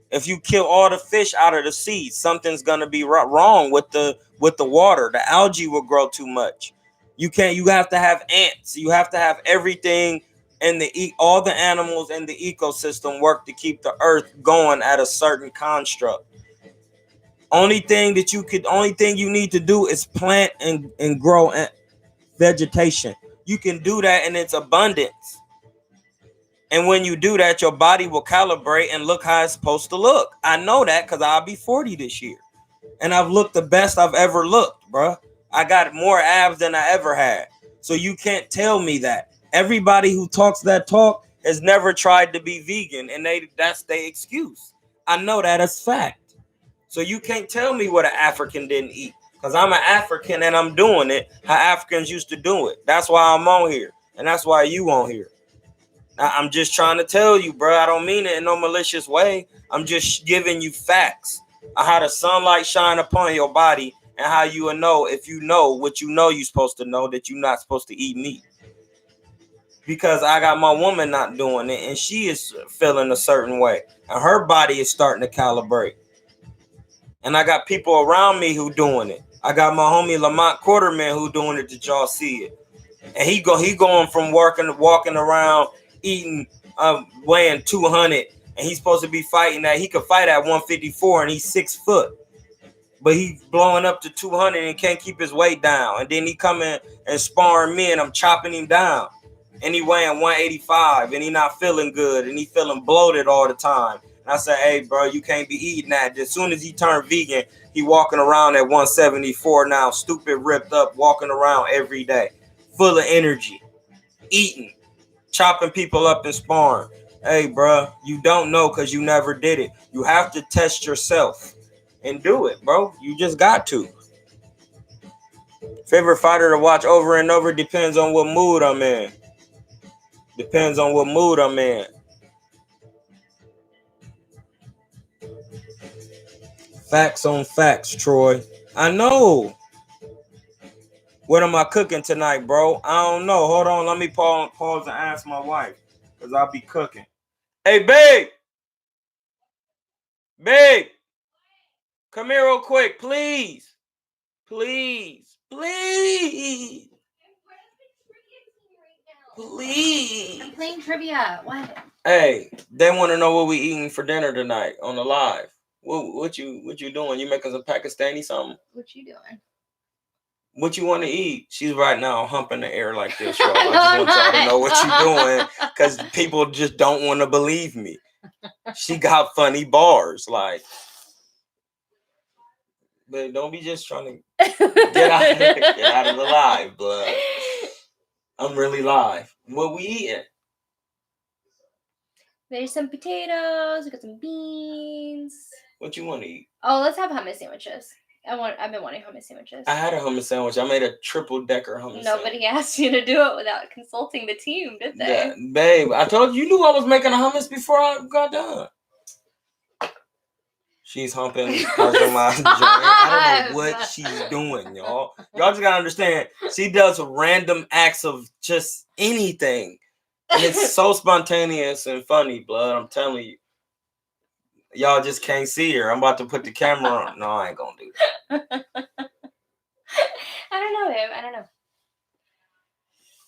If you kill all the fish out of the sea, something's gonna be wrong with the water. The algae will grow too much. You have to have ants. You have to have everything in all the animals in the ecosystem work to keep the earth going at a certain construct. Only thing you need to do is plant and grow vegetation. You can do that in its abundance. And when you do that, your body will calibrate and look how it's supposed to look. I know that because I'll be 40 this year. And I've looked the best I've ever looked, bro. I got more abs than I ever had. So you can't tell me that. Everybody who talks that talk has never tried to be vegan, and that's their excuse. I know that as fact. So you can't tell me what an African didn't eat. Because I'm an African and I'm doing it how Africans used to do it. That's why I'm on here. And that's why you on here. I'm just trying to tell you, bro. I don't mean it in no malicious way. I'm just giving you facts of how the sunlight shine upon your body and how you will know if you know what you know you're supposed to know that you're not supposed to eat meat. Because I got my woman not doing it and she is feeling a certain way. And her body is starting to calibrate. And I got people around me who doing it. I got my homie Lamont Quarterman who doing it that y'all see it. And he going from walking around eating, weighing 200, and he's supposed to be fighting that. He could fight at 154 and he's 6 foot. But he's blowing up to 200 and can't keep his weight down. And then he coming and sparring me and I'm chopping him down. And he weighing 185 and he not feeling good and he feeling bloated all the time. And I said, hey, bro, you can't be eating that. As soon as he turned vegan, he walking around at 174 now, stupid, ripped up, walking around every day, full of energy, eating, chopping people up and sparring. Hey, bro, you don't know because you never did it. You have to test yourself and do it, bro. You just got to. Favorite fighter to watch over and over depends on what mood I'm in. Depends on what mood I'm in. Facts on facts, Troy. I know. What am I cooking tonight, bro? I don't know. Hold on. Let me pause and ask my wife. Because I'll be cooking. Hey, babe. Babe. Come here real quick, please. Please. Please. Please. I'm playing trivia. What? Hey, they want to know what we eating for dinner tonight on the live. What you doing? You making some Pakistani something? What you doing? What you want to eat? She's right now humping the air like this, y'all. I just want y'all to know what you doing because people just don't want to believe me. She got funny bars, like. But don't be just trying to get out of the live, blood. I'm really live. What we eating? There's some potatoes. We got some beans. What you want to eat? Oh, let's have hummus sandwiches. I've been wanting hummus sandwiches. I had a hummus sandwich. I made a triple-decker hummus Nobody sandwich. asked you to do it without consulting the team, did they? Yeah, babe, I told you knew I was making a hummus before I got done. She's humping personalized joint. I don't know what she's doing, y'all. Y'all just gotta understand. She does random acts of just anything. And it's so spontaneous and funny, blood. I'm telling you. Y'all just can't see her. I'm about to put the camera on. No, I ain't gonna do that. I don't know, babe. I don't know.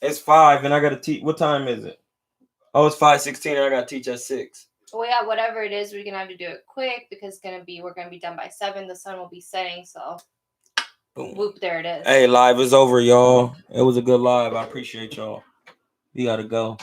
It's 5 and I gotta teach. What time is it? Oh, it's 5:16 and I gotta teach at 6. Well, yeah, whatever it is, we're gonna have to do it quick because we're gonna be done by 7. The sun will be setting, so Boom. whoop, there it is. Hey, live is over, y'all. It was a good live. I appreciate y'all. We gotta go.